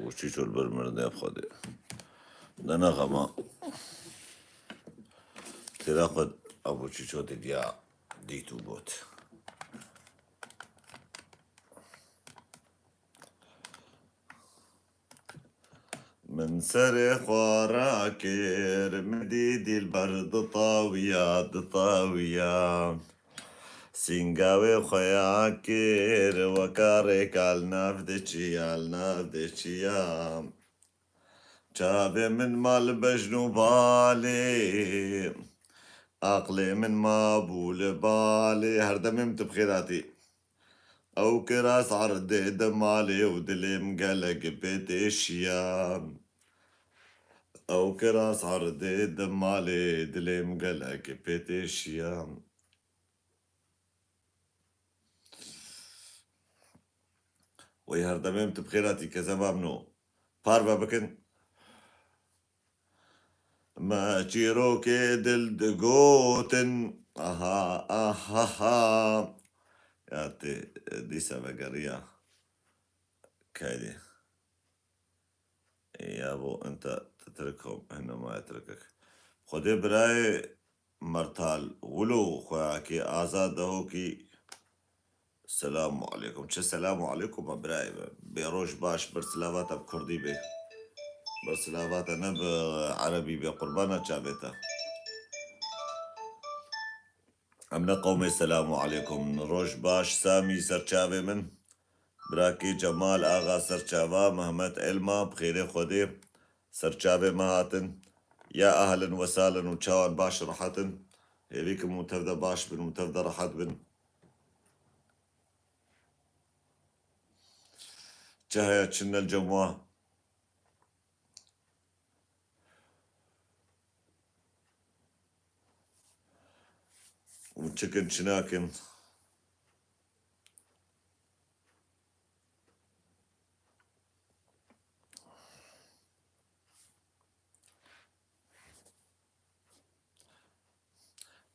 وشيشو البرمرني بخدي دنا غما تلاقد أبو شيشو ديا ديتو بوت من سرخ وراكر مديد البرد طاويات طاوية سنگاوي خياكر وكارك النافدشيا جابي من مال بجنوبالي عقلي من مابول بالي هردمم بخيراتي او كراس عرضي دمالي ودلي مقلق بيتشيا او كراس عرضي دمالي دلي مقلق بيتشيا ويهردمم بخيراتي كزبابنو باربا بكن ما تشيروكي دلدقوتن اها ياتي ديسا بقرية كايدي يا ابو انت تتركهم هنا ما يتركك خدي براي مرتال ولو خواكي آزاد هوكي السلام عليكم شو السلام عليكم براي بيروش باش برسلافاتا بكردي بي برسلافاتا نب عربي بقربانة شابتا أمنا قومي السلام عليكم روش باش سامي سرچاوي من براكي جمال آغا سرچاوا محمد علما بخير خودي سرچاوي مهاتن يا أهلا وسهلا وشاوان باش رحتن هيبيكم متفدى باش بن متفدى رحت بن جهيا تشنا الجموة وتشكن شناكن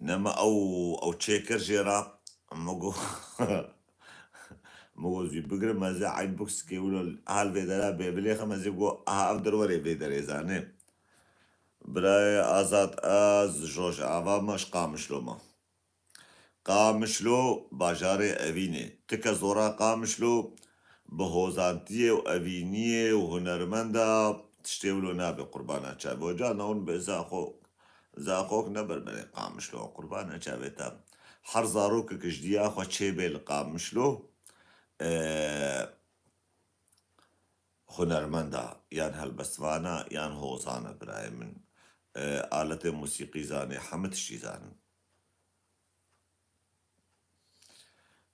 نما او تشيكر جيرا مگو مگو زي بقرا مزا عين بوكس كي يقولوا هال فيدرا بيبلي خمزي جو افدر وري فيدر زاني براي ازاد از جوش اوا مش قامشلوما قامشلو باجاري أفيني تكا زورا قامشلو بهوزانتية وأفينية وهنرمندا تشتيولو نابي قربانا شابي وجا نون زاخوك نبر بني قامشلو قربانا شابي تا حر زاروك كجديا خو تشيبي لقامشلو هنرمندا يان هالبسوانا يان هوزانا براي من آلة موسيقي زاني حمد الشيزان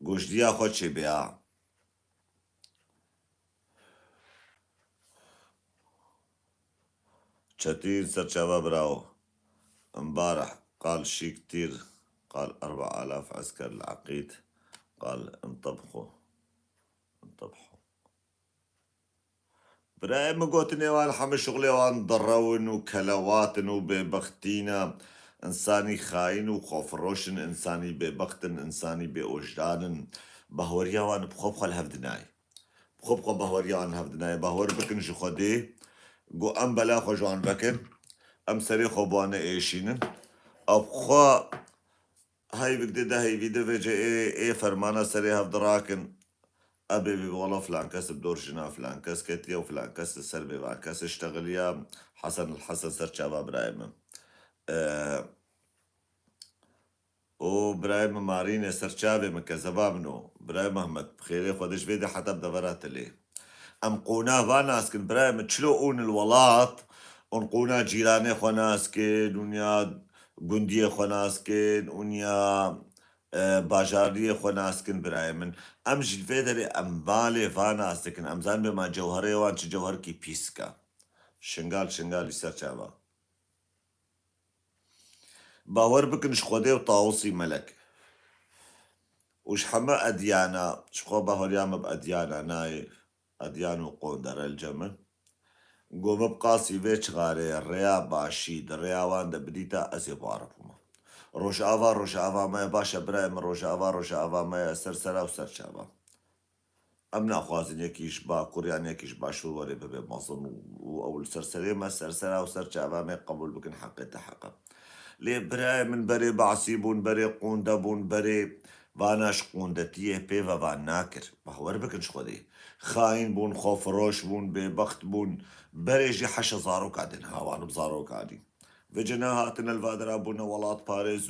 گوشتیا خود چی بیا شتين سرشابا براو امبارح قال شي كتير قال 4000 عسكر العقيد قال انطبحوا براي مقوتني وان حمل شغلي وان ضرون وكلواتن وببختينا انساني خاين وخوفروشن انساني ببختن انساني بوجدان بهوريا وان بخوبخ الهفدناي بخوبخ بهوريا وان هفدناي بهور بكن شو خدي قو ام بلا خو جوان بكن ام سري خو بوانا ايشينن اب خو هاي بقدي هاي فيديو فيجي ايه فرمانا سري هفدراكن ابي والله فلان كاس بدور جنا فلان كاس كتيا وفلان كاس السربي وان كاس اشتغل يا حسن الحسن سر شباب ابراهيم وابراهيم مارين سر شابي من كزبابنو ابراهيم محمد بخير خدش فيديو حتى بدورات لي ام قونا فاناسكن ابراهيم تشلوون الولات ونقونا جيراني خناسكن ونيا قندية خناسكن ونيا باجارية خناسكن براي من امج الفيدري ام بالي فاناسكن ام زان بما جوهري وانش جوهر كي بيسكا شنغال يسر شابا باور بكنش خودي وطاوسي ملك وش حما اديانا شخو باور ياما باديانا ناي اديان وقوندر الجمل قوم بقاسي فيش غاري الريا باشي الريا وان بديتا اسي بعرفهما روش آوا ما باشا براي من روش آوا ما سرسرا وسرشابا ئەم ناخوازن یەکیش با کوڕیان یەکیش باشوور وەرێ ببێ مەزن و ئەو سەرسەرێمە سەرسەرا و سەر چاوامێ قبول بکن حەقێتە حەقە لێ برای من بەرێ باسی بوون بەرێ قوندە بوون بەرێ واناش قوندەتیە پێڤەوان ناکرد بەخوەر بکن خۆدەی خاین بوون خۆفرۆش بوون بێبەخت بوون بەرێژی حەشە زارۆکاتن هاوانم زارۆکاتی وجنا هاتن الفادرا بونا ولات باريس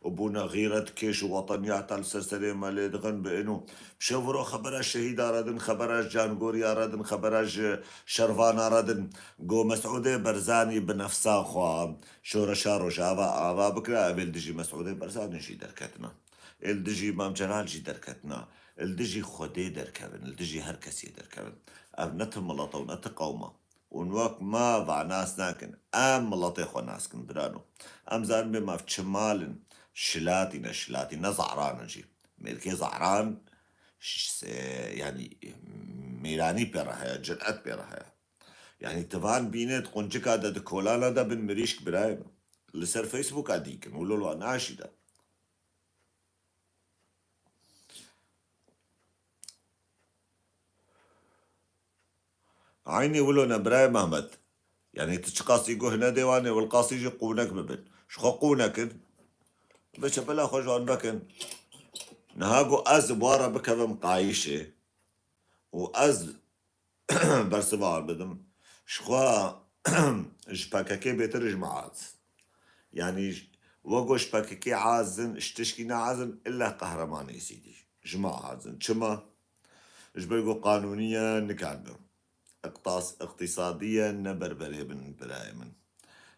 وبونا غيرة كيش وطنيات السلسلة مالي دغن بإنه بشوفرو خبراش شهيد ردن خبراش جانغوريا ردن خبراش شرفان ردن قو مسعودة برزاني بنفسا خوا شورشا روشاوا آوا بكرا الدجي مسعودة برزاني جي دركتنا الدجي مام جلال جي دركتنا الدجي خودي دركبن الدجي هر كسي دركبن ابنت ملطة ونت قومه ونوك ما ضع ناس ناكن ام ملطي خو ناسكن برانو ام زان بما في شمال شلاتي نزعران جي ملكي زعران يعني ميراني بيرها جرأت بيرها يعني تفان بينت قنجكا دا دكولانا دا بن مريشك برايم لسر فيسبوك اديكن ولولو ناشي دا عيني ولونا برايم احمد يعني تشقاسي يقول هنا ديواني والقاسي يجي قونك ببن شخو قونك بش بلا خوجوان بكن نهاجو از بوارا بكبم قايشة وأز برسبال بدم شخوا جباكاكي بيتر جماعات يعني وقو شباكاكي عازن اشتشكينا عازن إلا قهرمان يا سيدي جماعة عازن شما جبرقو قانونيا نكعبه اقتصاديا نبربري بن برايمن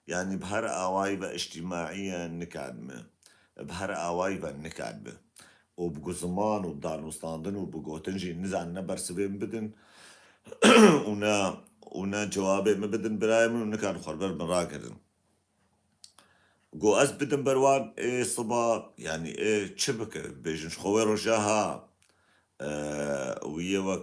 يعني بهر آوايبة اجتماعيا نكعبه بهر آوايبة نكعبه وبقو زمان وبدان وستاندن وبقو تنجي نزعن نبر سبين بدن ونا جوابي ما بدن برايمن ونكان خربر من راكدن قو أز بدن بروان إيه صبا يعني إيه تشبكة بيجن شخوي رجاها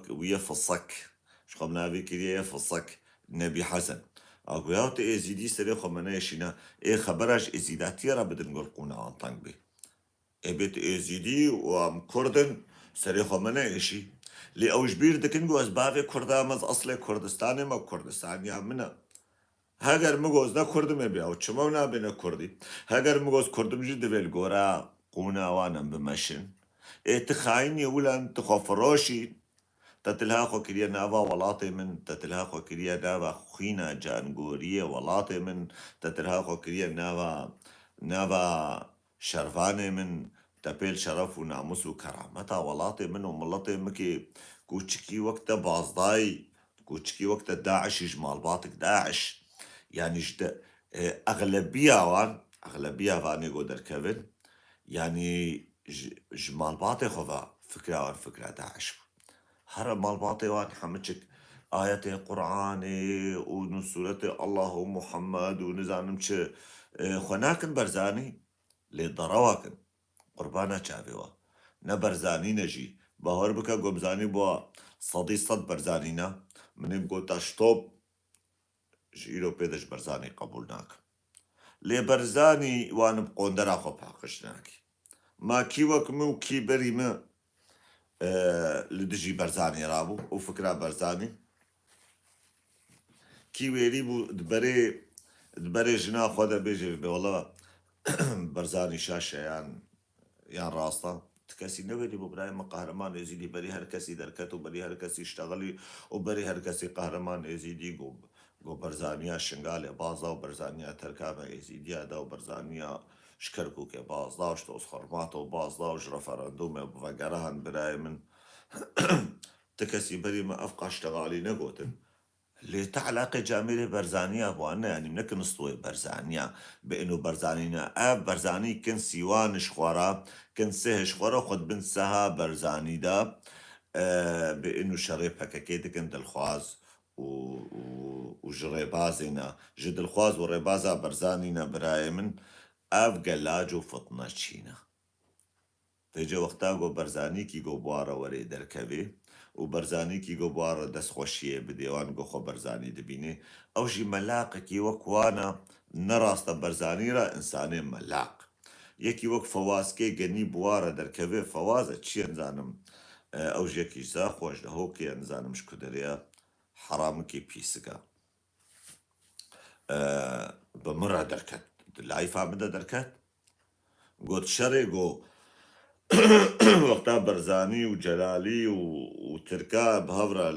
ويا فصك شخو منابي كريه فصك نبي حسن أقول ياوت إيه زيدي سري خمنا شينا إيه خبرش إزيداتي را بدن قول قونا عن طنق بي بيت ازيدي وام كردن سري خمنا ايشي لي اوج بير دكنجو اسبابي كردا مز اصلي كردستاني ما كردستان يا منا هاگر مگوز نا کردم بیا و چما نا بنا کردی هاگر مگوز کردم جد ول گورا قونا وانم بمشن اتخايني ولا تخفراشي تتلها خو كريا نافا ولاطي من تتلها خو كريا نافا خينا جانغورية ولاطي من تتلها خو كريا نافا شرفاني من تبيل شرف وناموس وكرامتا ولاطي من وملطي مكي كوتشكي وقت بازداي كوتشكي وقت داعش يجمال باطك داعش يعني جد أغلبية واني قدر كيفن يعني جمال باطي خذا فكرة داعش هر مال باطي وان حمتشك آيات قرآن ونسورة الله محمد ونزانم چه خناكن برزاني لضرواكن قربانا چاويوا نبرزاني نجي باور بكا قمزاني بوا صدي صد برزانينا من بقول تاشطوب جيرو بيدش برزاني قبولناك لي برزاني وان بقوندرا خو باقشناكي ما كيوك مو كي بري ما لدجي برزاني رابو وفكرة برزاني كي ويري بو دبري جنا خودا بيجي والله برزاني شاشة يعني راستا تكاسي نبري بو براي ما قهرمان يزيدي بري هر كسي دركت وبري هر كسي اشتغلي وبري هر كسي قهرمان يزيدي جو برزانيا شنغالي بازا وبرزانيا تركابة يزيدي هذا وبرزانيا شكركو كي بازا وشتوس خرماتو بازا وش رفرندوم بفقرهن براي من تكسي بري ما أفقع اشتغالي نقوتن اللي تعلاقة جامرة برزانية بوانا يعني منك نسطوي برزانية بإنه برزانينا برزاني كن سيوان شخورا كن سه شخورا خد بن سها برزاني دا بإنه شريب هكاكيد كن دلخواز وجريبازنا جد الخواز وريبازا برزانينا براي من قلاجو فطنة تشينا تيجي وقتا قو برزاني كي قو بوارا وري دركبي وبرزاني كي قو بوارا دس خوشيه بديوان قو خو برزاني دبيني او جي ملاقة كي وكوانا نراست برزاني را انساني ملاق يكي وك فواز كي قني بوارا دركبي فوازة تشين زانم ئەو ژێکیشدا خۆش دەهۆکێ نزانمش کودەرەیە حرامکی پیسەکە بە مرە دەرکەت لای فامدە دەرکەت گوت شەرێ گۆ وەختا بەرزانی و جەلالی و ترکا بهەورە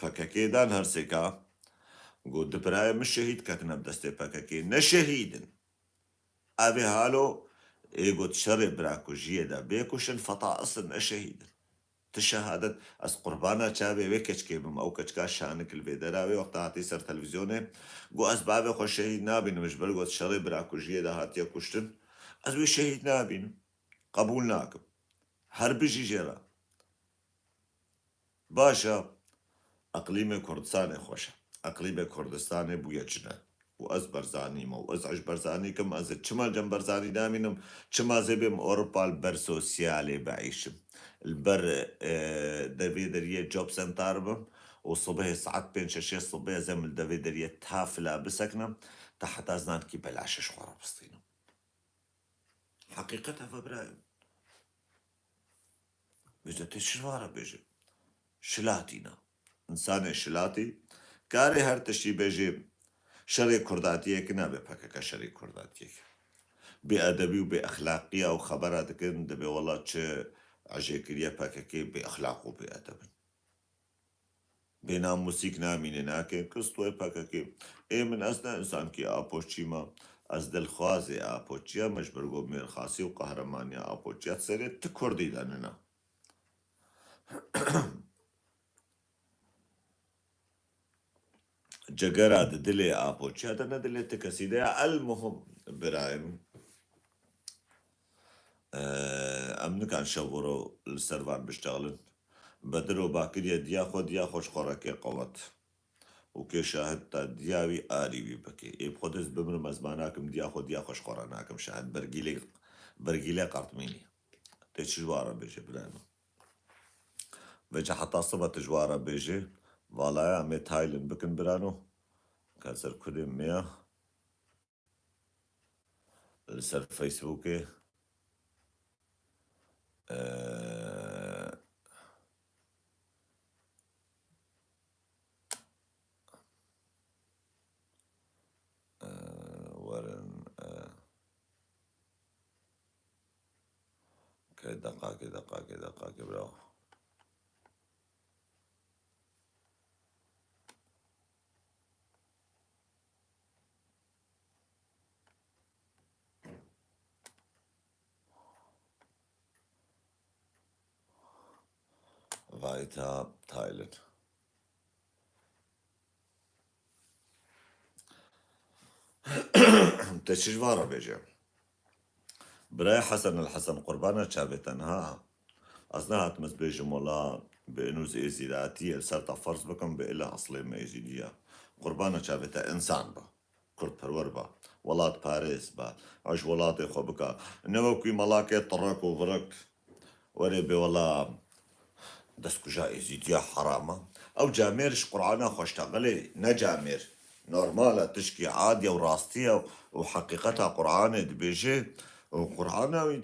پەکەکێدان هەرسێکا گۆ دپرایە من شەهید کەتنە دەستێ پەکەکێ نەشەهیدن ئەبێ هالۆ ئێگوت شەرێ براکوژیەدا بێکوشن فەتا ئەسن نەشەهیدن تشهادت از قربانا چاوێ وێ کەچکێ بم ئەو کەچکا شانکل بێ دەراوێ وەختا هاتی سەر تەلڤیزیۆنێ گۆ ئەس بابێ خۆ شەهید نابینمش بەر گوت شەڕێ براکوژیەدا هاتیە کوشتن ئەس وێ شەهید نابینم قبول ناکەم هەر بژی ژێرە باشە ئەقلیمێ کوردستانێ خۆشە ئەقلیمێ کوردستانێ بوویە چنە و ئەس بەرزانیمە و ئەس ئەش بەرزانیکەم ئەز چما جەم بەرزانی دامینم چما زێبێم ئۆروپال بەر سۆسیالێ بەعیشم البر دەبێ دەریە جۆب سنتار بم و صبح ساعت 5-6 صبح زەم دەبێ دەریە تافلا بسەکنم تا حتا زانکی بەلاشش خۆڕە بستینم حقیقەت هەفە برایم بێژە تێ شوارە بێژێ شلاتینە ئینسانێ شلاتی کارێ هەر تشتی بێژێ شەڕێ کورداتیەکە نابێ پەکەکە شەڕی کورداتیەکە بێ ئەدەبی و بێ ئەخلاقیە و خەبەرا دەکەن دەبێ وەڵات چ عژێکریە پەکەکەی بێ ئەخلاق و بێ ئەدەبن بێ ناموسیک نامینێ ناکەن کەستۆی پەکەکەی ئێ من ئەسنا ئینسانکی ئاپۆچیمە ئەس دڵخوازێ ئاپۆچیە مەجبەرگۆ مێرخاسی و قەهرەمانیە ئاپۆچیات سەرێت ت کوردی دەننە جگەرا دلێ ئاپۆچیا دەنە دلێت کەسیدەیە ئەلمهم برایم ئەم نکان شەوڕۆ سەروان بشتاڵن بەدرۆ باکریە دیا خۆ دیا خۆش خۆڕەکێ قەوەت و کێشاهد تا دیاوی ئاریوی بکێ ئێ خۆ دەست بمرم ئەزماناکەم دیا خۆ دیا خۆش خۆڕە ناکەم شاهد بەرگیلێ قەرتمینی تێ چ ژوارە بێژێ برایمە بێجە حتا سبە تژوارە بێژێ واڵایە ئەمێ تایلن بکن برانۆ کەسەر کورێ مێە لەسەر فەیسبووکێ وەرن کە دەقاکێ براوە Weiter teilen. تشجوارة بيجي براي حسن الحسن قربانة شابتنها أصنعت مس بيجي مولا بإنوز إيزيداتية سرطة فرص بكم بإلا أصلي ما إيزيدية قربانة شابتا إنسان با كرد پرور با ولات باريس با عش ولات خو بكا نوكي ملاكي طرق وغرق وري بي والله دەستکو ژائزیدیە حرامە ئەو جامێرش قورعانە خۆشتەقلێ نەجامێر نۆرمالە تشکی عادیە و ڕاستیە و حەقیقەتە قورعانێ دبێژێ و قورعانەوی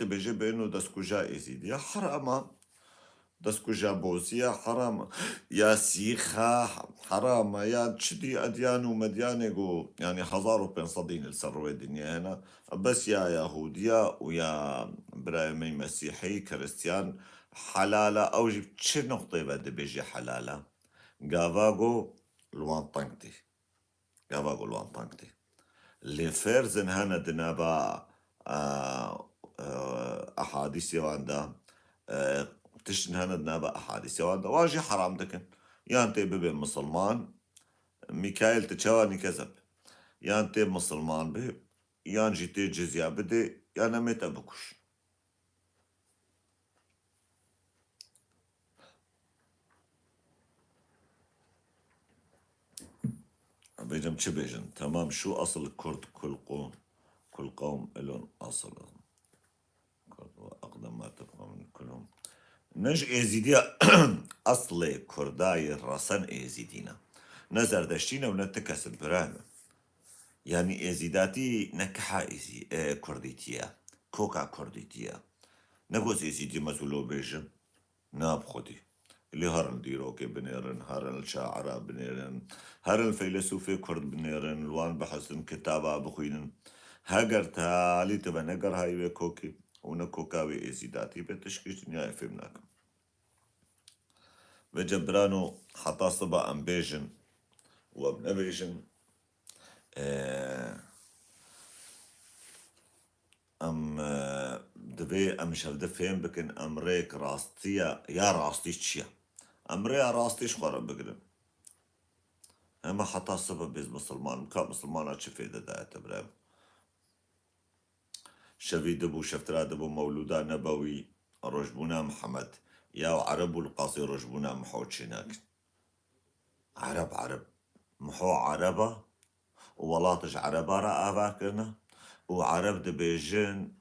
دبێژێ بێن و دەستکو ژائزیدیە حرامە دەستکو ژابۆزیە حرامە یا سیخە حرامە یا چدی ئەدیان و مەدیانێک و ینی 1500 دین لەسەر ڕووی دنیا هێنا بەس یا یاهودیە و یا برایمەی مەسیحی کریستیان حلالە ئەوژی چ نقطەی بە دەبێژی حلالە گاڤاگۆ لوان تەنگتی لێ فێرزن هەنە دنابە ئەحادیسێواندا تشتن هەنە دنابە ئەحادیسێواندا واژی حرام دەکەن یان تێ ببێ مسلمان میکایل تچاوانی کەزەب یان تێ مسلمان بێ یان ژی تێ جزیا بدێ یان ئەمێتە بکوش بيجم چه بيجن تمام شو أصل الكرد كل قوم لهم أصل وأقدم ما تبقى من كلهم نج إيزيديا أصل كرداي رسن إيزيدينا نزر دشتينا ونتكسر برانا يعني إيزيداتي نكحا كرديتيا كوكا كرديتيا نقوز إيزيدي مزولو بيجن ناب خودي اللي هرن ديروكي بنيرن هرن الشاعرة بنيرن هرن الفيلسوفي كرد بنيرن الوان بحسن كتابة بخوينن هاجر تالي تبا نقر هاي كوكي ونكوكاوي ايزيداتي بتشكيش دنيا فهمناك بجبرانو حتى صبا امبيجن وابنبيجن ام دبي ام شفد فهم بكن امريك راستيا يا راستيش تشيا امريا راستيش خورا بقدر اما حتى سبب بيز مسلمان كا مسلمان شفيدة دا اعتبرهم شفي دبو شفترا دبو مولودا نبوي رجبونا محمد يا عرب القاصي رجبونا محوت شناك عرب محو عربة وولاتج عربة رأى باكرنا وعرب دبيجن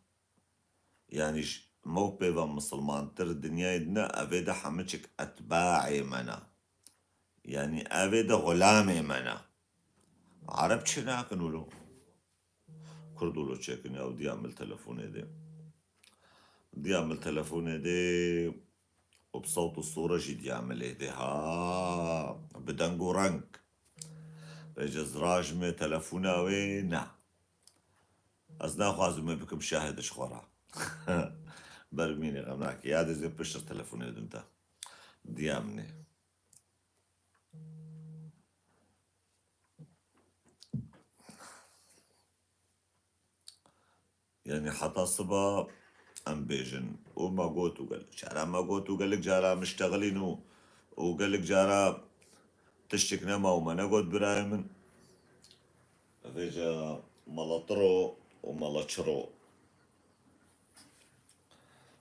يعني موبي مسلمان تر الدنيا يدنا أبدا حمتشك أتباعي منا يعني أبدا غلامي منا عرب شناك نولو كردولو تشيكن أو دي أعمل تلفوني دي وبصوت الصورة جي دي أعمل دي ها بدنقو رنك بجز راجمي تلفوناوي نا أزنا خوازمي بكم شاهد شخورا برميني غمناك يا زي بشر تلفوني دمتا دي أمني يعني حتى صبا ام بيجن وما قوت وقال شارع ما قوت وقال لك جارا مشتغلين وقال لك جارا تشتكنا ما وما نقعد برايمن فيجا ملطرو وملطشرو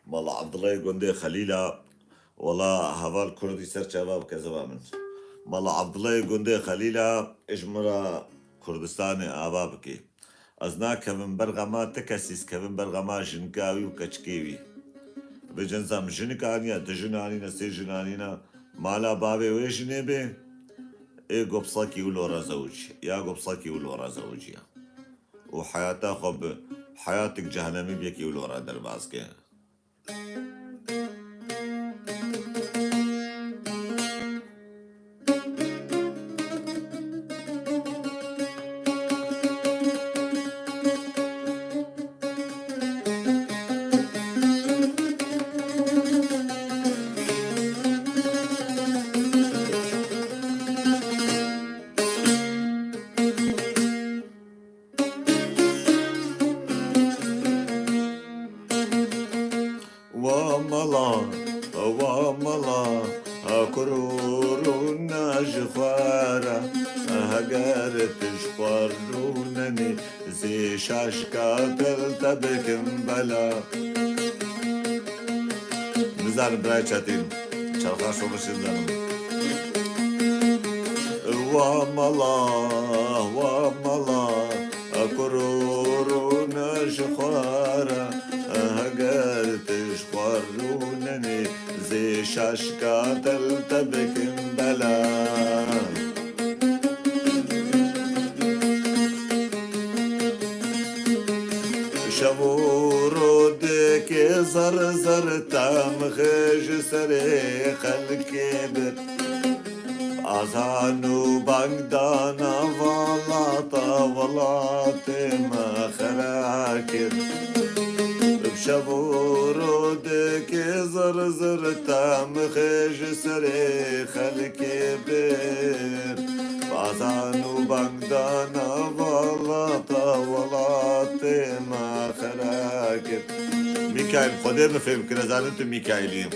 مالا عبد الله قندي خليلا والله هفال كردي سر شباب كذا من مالا عبد الله قندي خليلا اجمرا كردستاني ابابكي ازنا كمن برغما تكسيس كمن برغما جنكاوي وكشكيوي بجنزام جنكانيا دجناني نسي جنانينا مالا بابي ويجني بي اي قبصاكي ولورا زوج يا قبصاكي ولورا زوجيا وحياتها خب حياتك جهنمي بيكي ولورا درباسكي واملا كرورون جخوارا هقارت جخوارونني زي شاشكا تلتبكم بلا نزال براي شاتين شرخا شو بشزانم واملا كرورون جخوارا هقارت جخوارونني زي شاشكا تلتبكم بلا شبورودك زر تام خج سري خلكبر أذانو بغدانا ولات ما خراكر بشبورودك زر تام خج سري خلكبر أذانو بغدانا ولات ما خراكر ميكائيل خدي ما فهم كنا زانتو ميكائيلين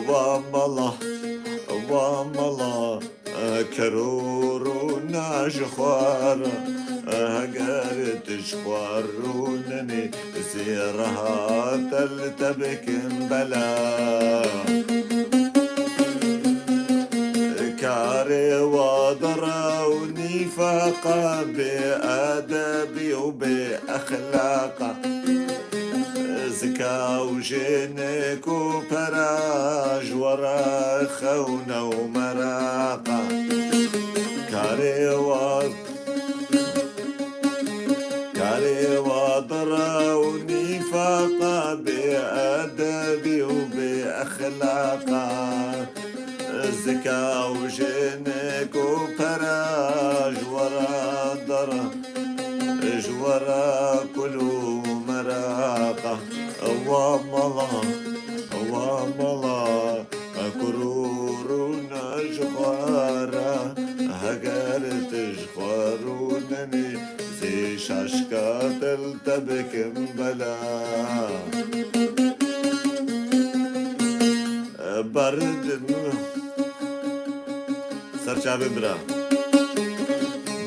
واملا كرورو ناجخوار هقارت جخوارونني زيرها تلتبكن بلا كاري وضرا ونفاقا بأدبي وبأخلاقا زكا وجنك وبراج ورا خونا ومراقا كاري وضرا ونفاقا بأدبي وبأخلاقا وجنك وبرا جورا درا جورا كلو مراقة واملا واملا كرورنا جخارا هقرت جخارونني زي شاشكات التبك مبلا برد سرچاوي برا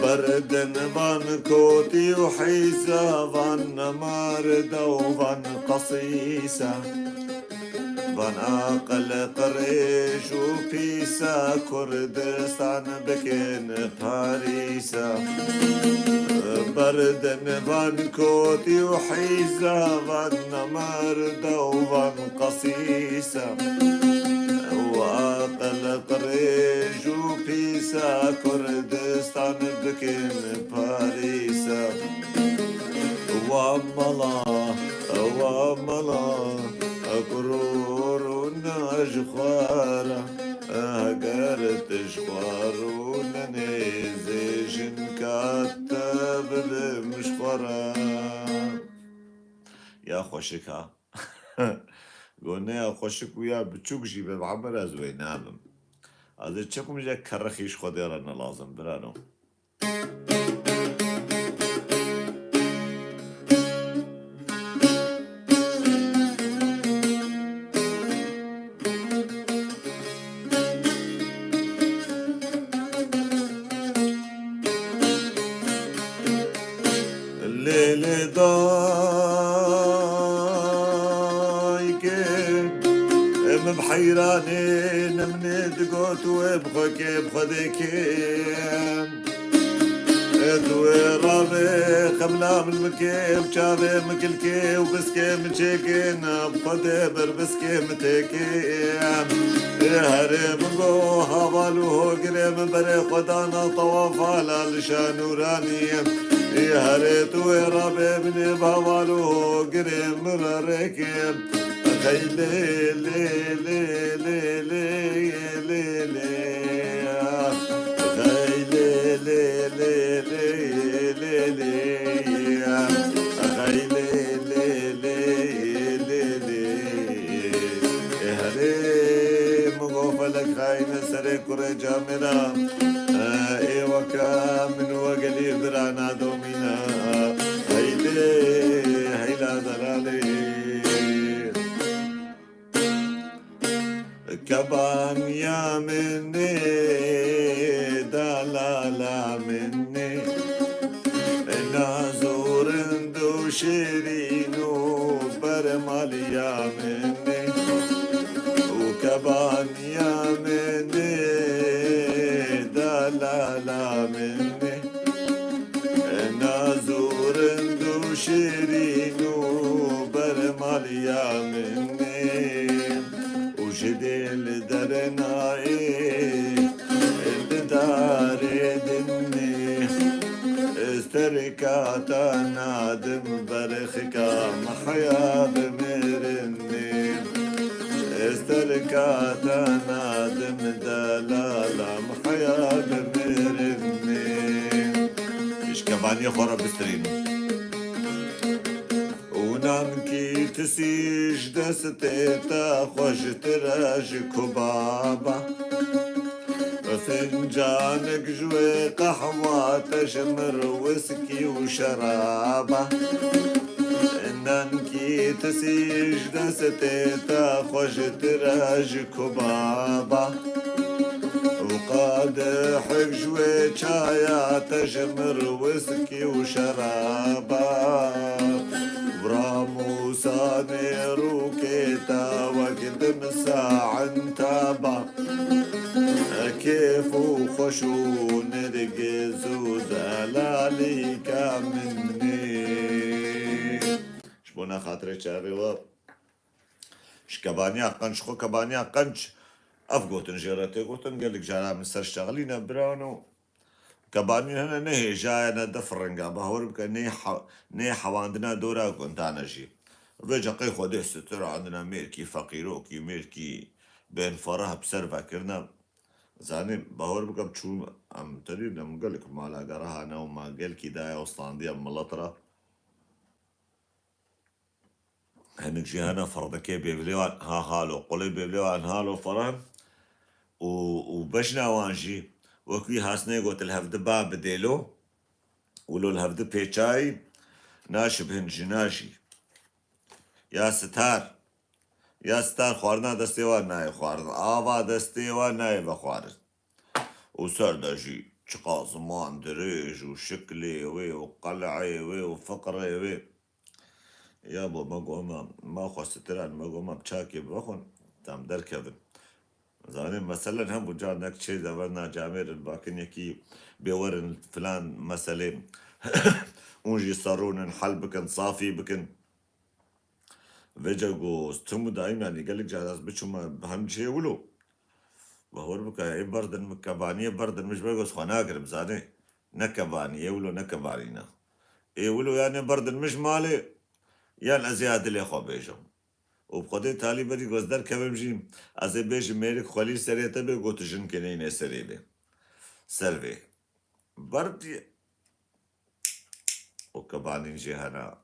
بردن فان كوتي وحيسة فان ماردة وفان قصيصة فان أقل قريش وبيسا كردستان بكين باريسا بردن فان كوتي وحيسة فان ماردة وفان قصيصة وأقل قريش وبيسا كردستان بكين باريسا واملا واملا كرورنا جخارا هقرت جخارونني زيجن كاتب المشخرا يا خوشكا قلنا يا خوشك ويا بتشوك جيب بعمر ازوي نامم هذا تشكم جا كرخيش خديرنا لازم برانو الليل ضايقين بحيرانين من دقوت وبخك بخديكين دوي رابي خملا من مكيب شابي مكلكي وبسكي مشيكين بخدي بربسكي متيكين هرم جو هوالو قريم بري خدانا طواف على لشان وراني هريت ورابي بني بهوالو قريم مرركب خيلي لي لي لي لي لي لي خيلي لي لي لي لي لي خيلي لي لي لي لي هري مغفلك خاين سري كوري جامنا ايوكا من وقلي برانا دومينا هيلي هيلا دلالي كبان يا مني دلالا مني نازور اندو شيرينو برمال يا مني وكبان يا مني دلالا مني نازور اندو شيرينو برمال يا مني وجديل درناي الداري دني استركاتا نادم برخكا محيا بمرني استركاتا نادم دلالا محيا بمرني ايش كمان يخرب بسترينو ونانكي تسيج دستيتا خوش تراج كبابا فنجانك جوي قهوة تشمر وسكي وشرابة نانكي تسيج دستيتا خوش تراج كبابا وقادح جوي شايا تشمر وسكي وشرابة براموسا نيروكيتا وقت مساع انتابا كيف وخشو نرقزو دلالي كامني شبونا خاطري شابي و شكبانيا قنش خو كبانيا قنش افقوتن جيرتي قوتن قالك جانا من سر شغلينا برانو كباني هنا نهي جاينا دفرنقا بهور بك نهي حواندنا دورا كنتانا جي فيجا قي خده ستر عندنا ميركي فقيروكي ميركي بين فرها بسرفا كرنا زاني باور بكم شو عم تري لما قال لك ما لا قراها انا وما قال كده وصلاندية ملطرة هنك جهانا فرضكي بيبليوان ها هالو قولي بيبليوان هالو فرن وبشنا وانجي وكي هاسني قلت الهفد باب بديلو ولو الهفد بيتشاي ناشب هنجناجي يا ستار يا ستار خوارنا دستيوان ناي خوارن آوا دستيوان ناي بخوارن وسردجي شقا زمان دريج وشكلي وي وقلعي وي وفقري وي يابا ما قوما ما خواستران ما قوما بشاكي بخون تام دركبن زاني مثلا هم بجار نك شيء دورنا جامير الباكن يكي بيورن فلان مسألة ونجي صارون نحل بكن صافي بكن فيجاغو ستمو دائما يعني قال لك جهاز بتشو ما بهم شيء ولو بهور بكا اي بردن مكبانية بردن مش بيقص خناقر بزاني نكبانية ولو نكبانينا اي ولو يعني بردن مش مالي يعني ازياد اللي خو بيجم وبخدي تالي بدي قصدر كم جيم ازي بيج ميرك خلي سريع تبي قوت جن كنين سريع سرفي برد وكبانين جهنا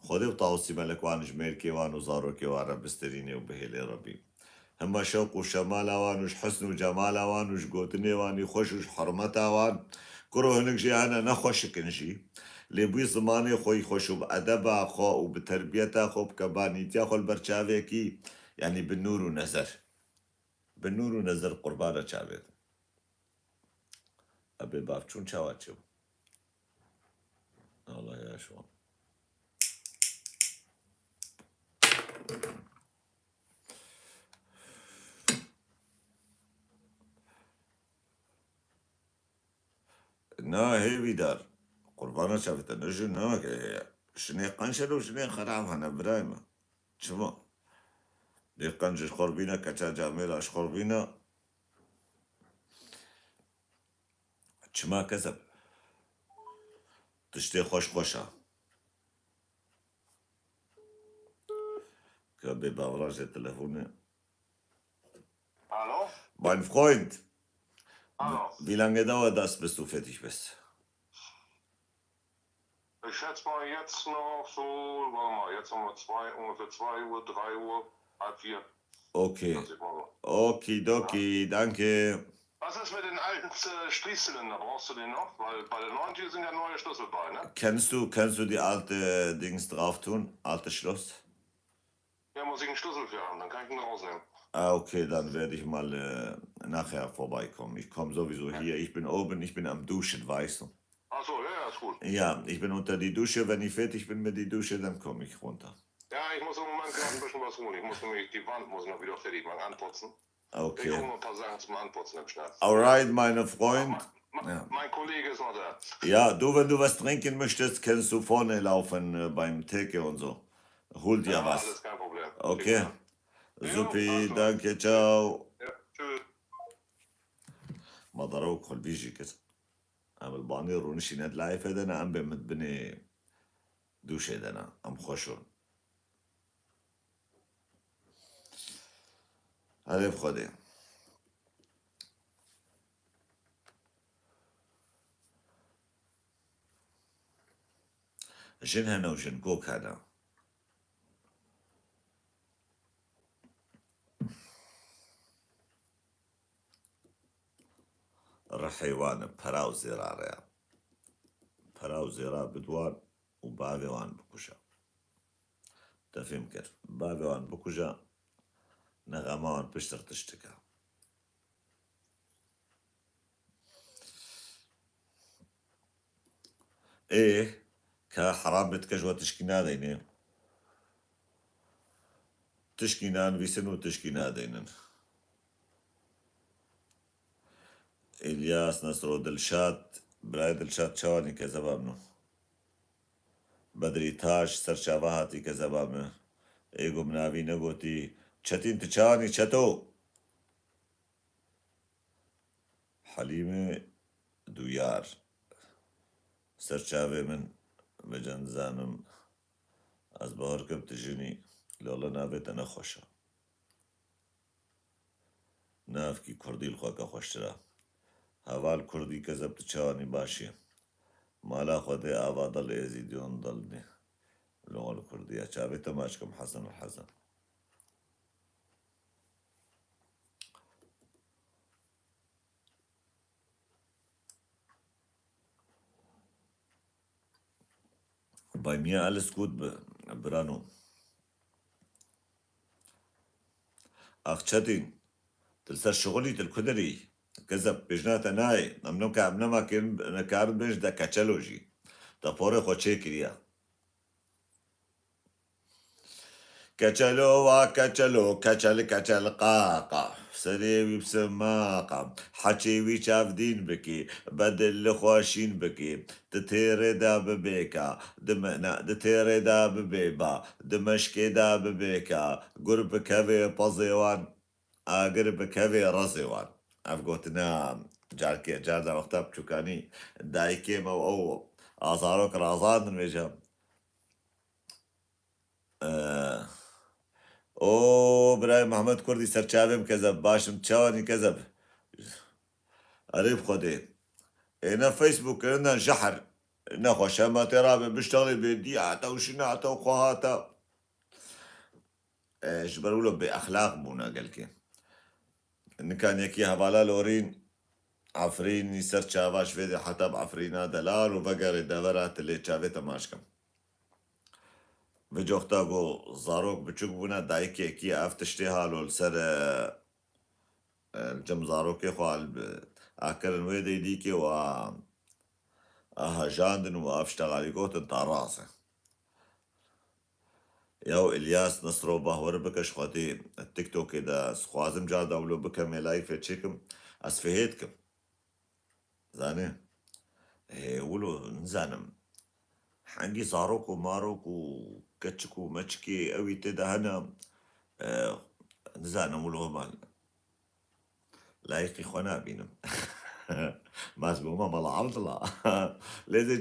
خدي وطاوسي ملك وان جميل كيوان وزارو كيوان بستريني وبهيلي ربي هما شوق وشمال وان وش حسن وجمال وان وش قوتني وان يخش وش حرمتا وان كرو هنك جهنا نخوش كنجي لبوي زماني خوي خوش بأدبا خو وبتربيتا خو بكبانيتيا خو البرشافيكي يعني بالنور ونزر بالنور ونزر قربانة شابت أبي بافشون شواتشو الله يا شو نا هي بيدار قربانة شافت نجو نا شني قنشلو شني خرام هنا برايما شو دي قنجش خربينا كتا جاميل اش خربينا شما كسب تشتي خوش خوشا كبي بافراج التلفوني Hallo? Mein Freund, Hallo. wie lange dauert das, bis du fertig bist? Ich schätze mal jetzt noch so, warte mal, jetzt haben wir ungefähr 2 Uhr, 3 Uhr, halb 4. Okay. Schätze ich mal so. Okidoki, danke. Was ist mit den alten Schließzylinder? Brauchst du den noch? Weil bei der neuen Tür sind ja neue Schlüssel bei, ne? Kannst du die alte Dings drauf tun? Alte Schloss? Ja, muss ich einen Schlüssel für haben, dann kann ich ihn rausnehmen. Ah, okay, dann werde ich mal nachher vorbeikommen. Ich komme sowieso hier. Ich bin oben, ich bin am Duschen, weißt du? Achso, ja, ist gut. Ja, ich bin unter die Dusche. Wenn ich fertig bin mit die Dusche, dann komme ich runter. Ja, ich muss im Moment gerade ein bisschen was holen. Ich muss nämlich die Wand muss noch wieder fertig machen, anputzen. Ich Okay. hole noch ein paar Sachen zum Anputzen im Schnell. Alright, meine Freund. Ja. Mein Kollege ist noch da. Ja, du, wenn du was trinken möchtest, kannst du vorne laufen beim Theke und so. Hol dir Ja, was. alles kein Problem. Okay. Ja, Supi, alles klar. danke, ciao. Ja, tschüss. ما ضروك خل بيجي كده ام الباني رونشي ند لايف دنا ام بمد بني دوشه دنا ام خوشون هذا بخدي جن هنا وجن كوك هذا الحيوان براو زرارة براو زرار بدوان وبابي وان بكوشا تفهم كر بابي وان بكوشا نغمان بشتر تشتكى ايه كحرام بتكجوا تشكينا دينين تشكينان بيسنو تشكينا دينين إلياس نصر دلشات براي دلشات شواني كزبابنو بدري تاج سرشاوه هاتي كزبابنو ايگو مناوی نگوتی چتین تچانی چتو حليمة دويار سرچاوه من بجن زانم از بهار کب تجنی لولا نابت نخوشا نافکی کوردی خۆکە خۆشترە هەواڵ کوردی کە زەبت چاوانی باشیە مالا خۆدێ ئاوا دڵ ئێزی دیۆن دڵنێ لەوڵ کوردیە چاوێتە ماچکەم حەزن و حەزن بايمية على سكوت برانو أخشتين تلسر شغلي تلكدري كذب بجناتا ناي أمنو كعبنا ما كان نكارد بيج دا كاتشالوجي تفوري خوشي كريا كاتشالو كاتشال قاقا سريوي بسماقة حكيوي شافدين بكي بدل لخواشين بكي تتيري دا ببيكا دمنا تتيري دا ببيبا دمشكي دا ببيكا قرب كافي بازيوان قرب كافي رازيوان أفقوتنا جاردا وقتا بشوكاني دايكي او آزاروك رازان نميجا او برای محمد كردي سرچاوم كذب باشم تشاوني كذب قريب خدي هنا فيسبوك هنا جحر هنا خوشما ترابي بشتغلي بديعتا وشناتا وخواتا جبرولو بأخلاق بونا قالكي إن كان يكي هبالا لورين عفرين يسر تشاواش فيدي حتى بعفرينا دلال وبقر دورات اللي تشافيتا ماشكم بجوختا قو زاروك بچوك بونا دايكي اكي افتشتيها لو لسر الجم زاروكي خوال اكرن ويدي ديكي و جاندن وافشتغالي قوتن طاراسة ياو الياس نصرو باهور بكش خواتي التيك توك دا سخوازم جا دولو بكا ميلاي فتشيكم اسفهيتكم زاني ولو نزانم حنجي صاروك وماروك وكتشك ومتشكي اوي تدا هنا نزانم ولو مال لايقي خونا بينم مازبوما مال عبد الله لازي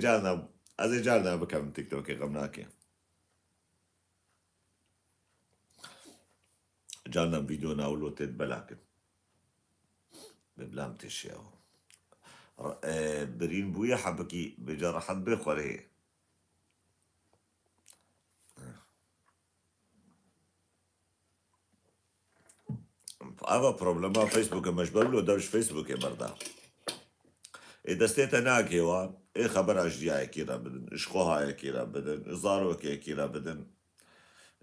جارنا بكم تيك توكي غمناكي جارنا فيديو ناولو تتبلاكن ببلام تشياو برين بويا حبكي بجرحت بخوري هذا بروبلما فيسبوك مجبر له دوش فيسبوك بردا إذا استيت هناك هوا إيه خبر أشجيا كيرا بدن إشخوها كيرا بدن إزارو كيرا بدن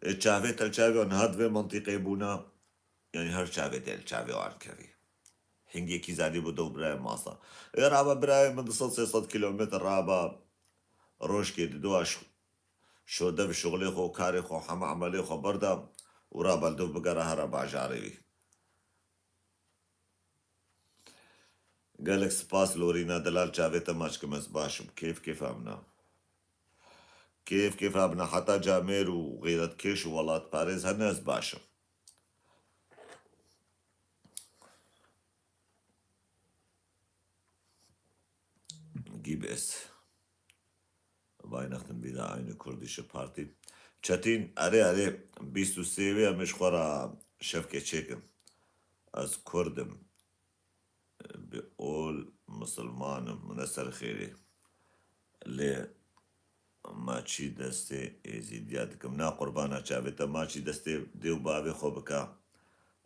الشافيت الشافي ونهاد في منطقة بونا يعني هر شافيت الشافي وعن كري هنجي كي زادي بدو براي ماسا إيه رابا براي من 600 كيلومتر رابا روش كي دواش شو دف شغلي خو كاري خو حما عملي خو بردا ورابا الدو بقرا هربا جاري قالك سباس لورينا دلال جابيتا ماشك مزباشم كيف امنا كيف امنا حتى جامير وغيرت كيش وولات باريس هناز باشم جيب اس Weihnachten wieder eine kurdische Party. Çetin are 23 مش خورا شفكة çekim. Az Kurdim بقول مسلمانم منسر خيري لي ماچی دسته ازیدیات کم نا قربانا چاویتا ماچی دسته دیو بابی خوبکا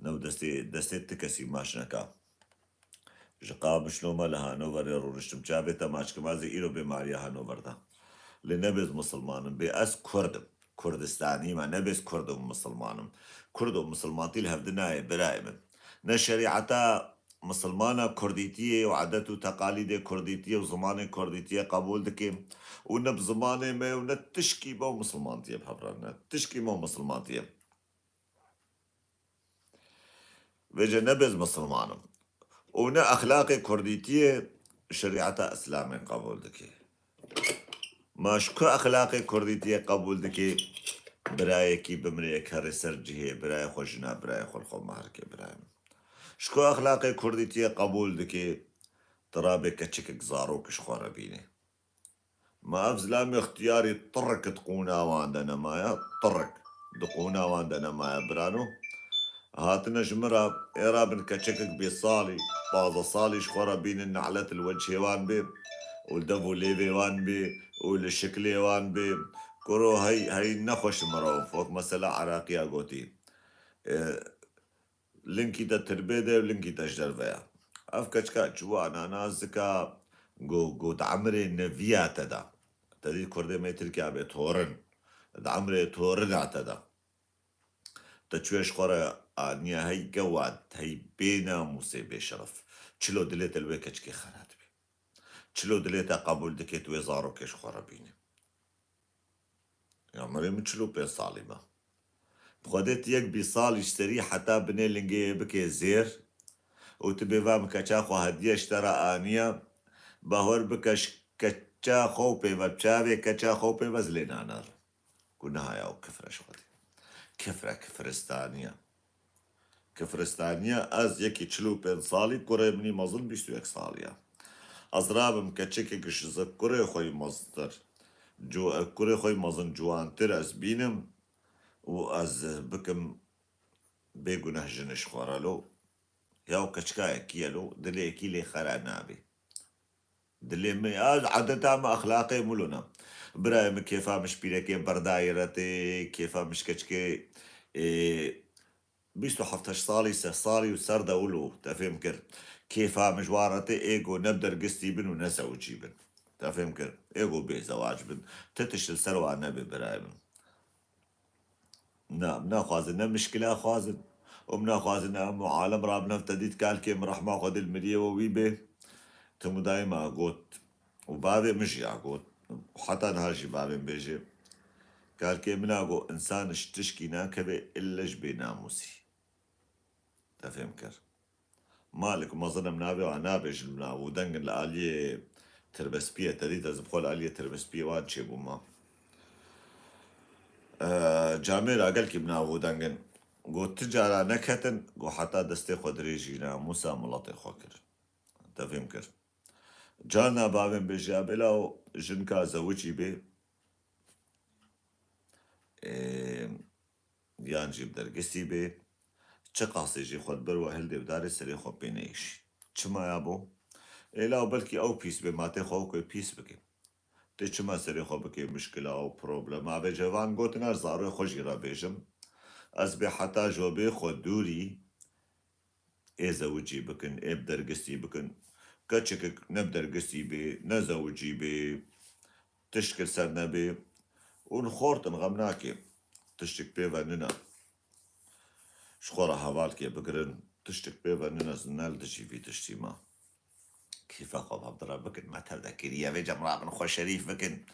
نو دسته تکسی ماش نکا جقاب شلوما لهانوفر رورشتم چاویتا ماچ کمازی ایرو بیماریا هانوفر دا لنبز مسلمانم بي اس كردم كردستاني ما نبز كردم مسلمانم كردم مسلمانتي لهفدناي برائمن نشريعتا مسلمانة كرديتية وعادات وتقاليد كرديتية وزمان كرديتية قبول دكي ونب زمانه ما ونتشكي بو مسلمانتية بحبرنا تشكي مو مسلمانتية وجه نبز مسلمانم ونا أخلاقي كرديتية شريعتا إسلامي قبول دكي ماشكو أخلاقي كرديتية قبول دكي برايكي بمريك هري سرجيه براي خوشنا براي خلقو مهركي براي شكو أخلاقي كرديتية قبول دكي ترابي كتشكك زاروك شخورة بيني ما أفزلامي اختياري طرك تقونا واندنا مايا طرك دقونا واندنا مايا برانو هاتنا جمرة إرابن كتشكك بيصالي بعض صالي شخورا بين النعلة الوجه وان بي والدفو ليفي وان بي والشكلي وان بي كرو هي نخوش مرو فوق مسألة عراقية قوتي لينكي دا تربيدة ولينكي دا جدرفيا أفكاشكا جوانا نازكا جو دعمري نفيات دا تدي كردي ما يتركي عبي تورن دعمري تورن عتدا تشويش خورا نيا هي قواد هي بينا موسى بشرف تشلو دليت الويكتش خرات بي تشلو دليت قبول دكيت وزارو كيش خورا بيني يا مريم تشلو بين صالمة بخدت يك بيصال يشتري حتى بني لنجي بكي زير وتبي فام كتشاخو هدية اشترى آنية بهور بكش كتشاخو بي ببشابي كتشاخو بي بزلين نار كنا هاي او كفرة شغلي كفرستانية از یکی چلو پین سالی کره منی مزن بیستو یک سالیا از رابم کچکی کش زد کره خوی مزدر کره خوی مزن جوانتر از بینم و از بکم بگنه جنش خورالو یا کچکای کیلو دلی کیلی خرا نابی دلی می از عادتا ما اخلاقی ملونا برایم کیفا مش بیرکی بردایرتی کیفا مش کچکی بيستو حفتش صالي سه صالي وسر دولو تفهم كر كيفا مجوارتي ايجو نبدر قستي بن ونسا وجيبن تفهم كر ايجو بي زواج بن تتشل سروا نبي برايبن نعم خوازن مشكلة خوازن ومنا خوازن عالم راب نفتديت قال كيم راح ماخذ المدية وويبه تمو دايما قوت وبابي مش قوت وحتى نهاجي بابي بيجي قال كيم ناقو انسان اشتشكي ناكبه الا جبي ناموسي تفهم كر مالك ما ظنم نابي وعنابي جلنا ودنجن لآلية تربسبية تريد أزبخول آلية تربسبية واد شيبو ما جامير أقل كي بنا ودنجن قو تجارة نكهتن قو حتى دستي خود ريجينا موسى ملاطي خوكر تفهم كر جانا بابن بجابلا جنكا زوجي بي يان جيب درقسي بي چه قاسی جی خود بر و هل دیوداری سری خوب بینیش چما یابو ایلا بلکی او پیس به ماته خوب کوی پیس بکی تی چما سری خوب بکی مشکل او پروبلم آبه جوان گوتنار زارو خوشی را بیجم از به حتا جوابه خود دوری ای زوجی بکن ای بدرگستی بکن کچک نبدرگستی بی نزوجی بی تشکل سر نبی اون خورتن غم ناکی تشتك بيفا ننا شخورا هوال كي بقرن تشتك بيفا ننا زنال دشي في تشتيما كيف أخوض عبد الله بكن ما تذكريا في جمرا بن خوش شريف بكن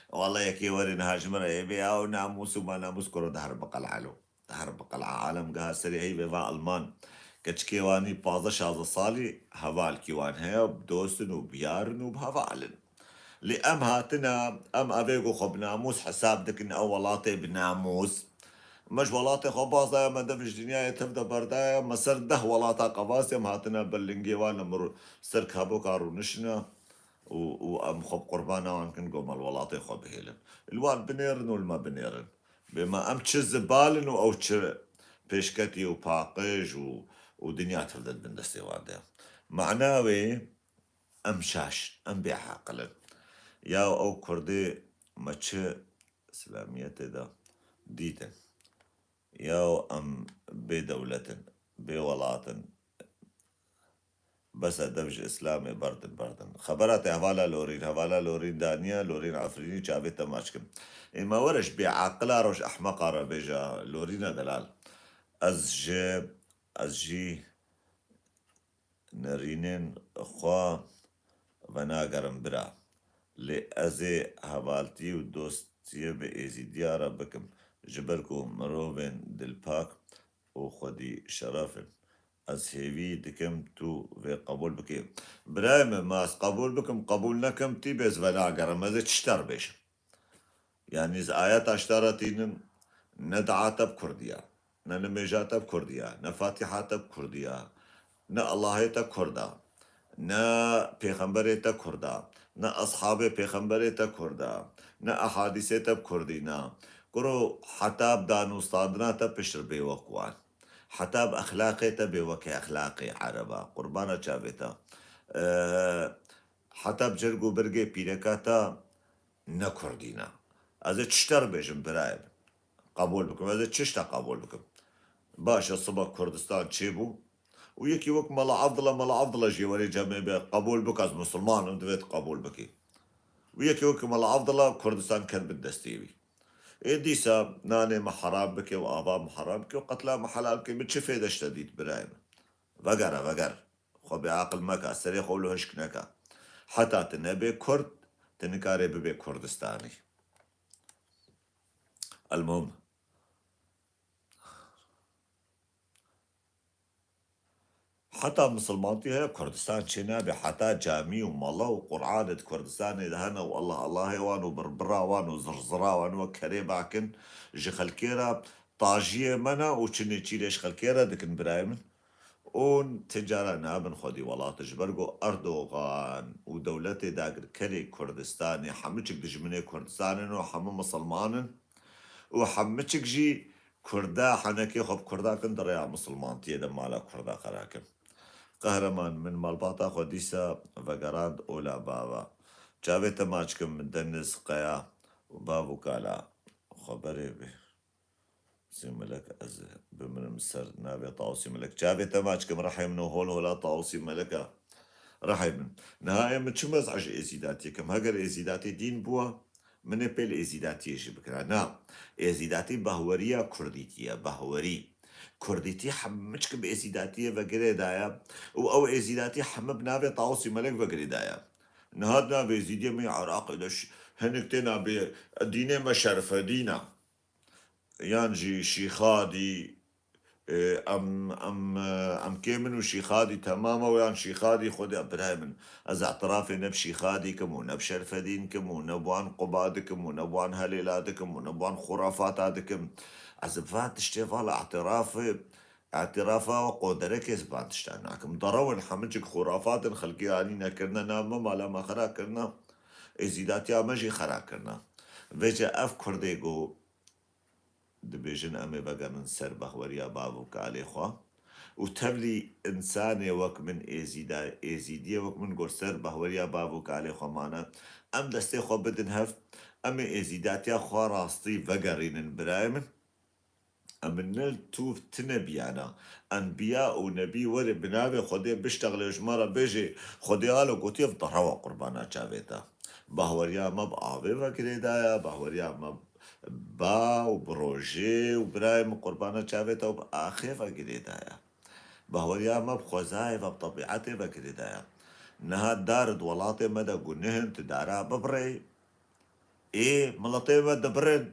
والله يكي ورين هاجمرا يبي أو ناموس وما ناموس كرو دهر بقل علو دهر بقل عالم قها سري هي بيفا ألمان كيواني بازا شازا صالي هوال كيوان هيا بدوسن وبيارن وبهوالن لأم هاتنا أم أبيقو خب ناموس حساب دكن أولاتي بناموس مش ولاتي خباصة ما دفش دنيا تبدا بردايا مسر ده ولاتا قباسي هاتنا بلنجي وانا مر سرك هابو كارو نشنا وام خب قربانا وانكن قوم الولاطي خب هيلن الوان بنيرن والما بنيرن بما ام تش زبالن او تش بيشكتي وباقج ودنيا تفلت بندستي وادا معناوي ام شاش ام بيعقلن يا او كردي ما تش اسلاميتي دا ديتن ياو ام بدولة بولاة بس دبج اسلامي بردن خبرات هوالا لورين دانيا لورين عفريني جابي تماشكم اما ورش بعقلا روش احمقا بيجا لورينا دلال از جي نرينين خوا وناقرم برا لأزي هوالتي ودوستي بإيزي ديارة بكم جبركو مروبن دلباك وخدي شرافن از هيوي دكم تو في قبول بكي برايم ماس قبول بكم قبول نكم تي بز وناقرم از تشتر بيش يعني إذا آيات اشترتين ندعات بكرديا نميجات بكرديا نفاتحات بكرديا نا الله كردا نا پیغمبرتا کردا نا اصحاب پیغمبرتا کردا نا احادیثتا کردینا کرو حتاب دان استادنا تا پشر بی وقوان حتى بأخلاقي تبي وكي أخلاقي عربا قربانة شابتا حتى بجرقو برقي بيركاتا نكردينا از تشتر بيجم برايم قبول بكم از تشتا قبول بكم باش الصبح كردستان تشيبو ويكي وك ملا عفضلة جيوري جميع قبول بك از مسلمان اندويت قبول بكي ويكي وك ملا عفضلة كردستان كان بالدستيبي ديسا ناني ما حرام بكي وآبا ما حرام بكي وقتلا ما حلال بكي بتشفي دشت ديت برايم وقر خو بعقل مكا سري خولو هشكنكا حتى تنبي كرد تنكاري ببي كردستاني المهم حتى مسلمانتي هي كردستان شنابي حتى جامي ومالله وقرآن كردستان دهنا والله الله وان وبربرا وان وزرزرا وان وكري باكن جي خلكيرا طاجية منا وشني تشيليش خلكيرا دكن برايمن اون تجارة نابن خودي ولات جبرقو أردوغان ودولتي داقر كري كردستاني حمچك دجمني كردستاني وحم مسلمانن وحمچك جي كردا حنكي خب كردا كن دريا مسلمان تيدا مالا كردا قراكن قهرمان من مالباطا خوديسا وقراند أولا بابا جاوي تماچكم من دنس قيا وبابو كالا خبري بي ملك از بمن مسر نابي طاوسي ملك جابي تماچكم رحم نو هول هولا طاوسي ملكا رحم نهاية من شو مزعج ازيداتي كم هاجر ازيداتي دين بوا من بيل ازيداتي يجي بكرا نا ازيداتي بهورية كرديتية بهوري كرديتي حمچك بازيداتي وغيره دايا او ازيداتي حم بنابي طاوسي ملك وغيره دايا نهادنا بازيدية من عراق دش هنكتنا بدينه مشرف دينا يانجي شيخادي ام كيمن وشيخادي تماما ويان شيخادي خدي ابراهيم از اعترافي نب شيخاديكم ونب شرفدينكم ونبوان قبادكم ونبوان هليلاتكم ونبوان خرافاتاتكم از فات اشتفال اعترافا وقدرك يزبان تشتاناكم ضرون حمجك خرافات خلقيانينا كرنا نام مالا ما خرا كرنا ازيداتيا مجي خرا كرنا وجا اف كرديگو دبيجن أمي بقرن سر بخوريا بابو كالي خوا وتبلي إنساني وك من إيزيدية وك من قر سر بخوريا بابو كالي خوا مانا أم دستي خوا بدن هف أمي إيزيداتيا خوا راستي بقرين برايمن أم نل توف تنبيانا أنبياء ونبي وري بنابي خدي بيشتغل جمارة بيجي خدي قالو قوتي ضروا قربانا شافيتا بهوريا مب آوي وكري دايا بهوريا مب با وبروجي وبرايم قربانا شافيتا وبآخي وكري دايا بهوريا مب خوزاي وبطبيعتي وكري دايا نها دارد ولاتي مدى قنهن تدارا ببري إيه ملطي مدى برن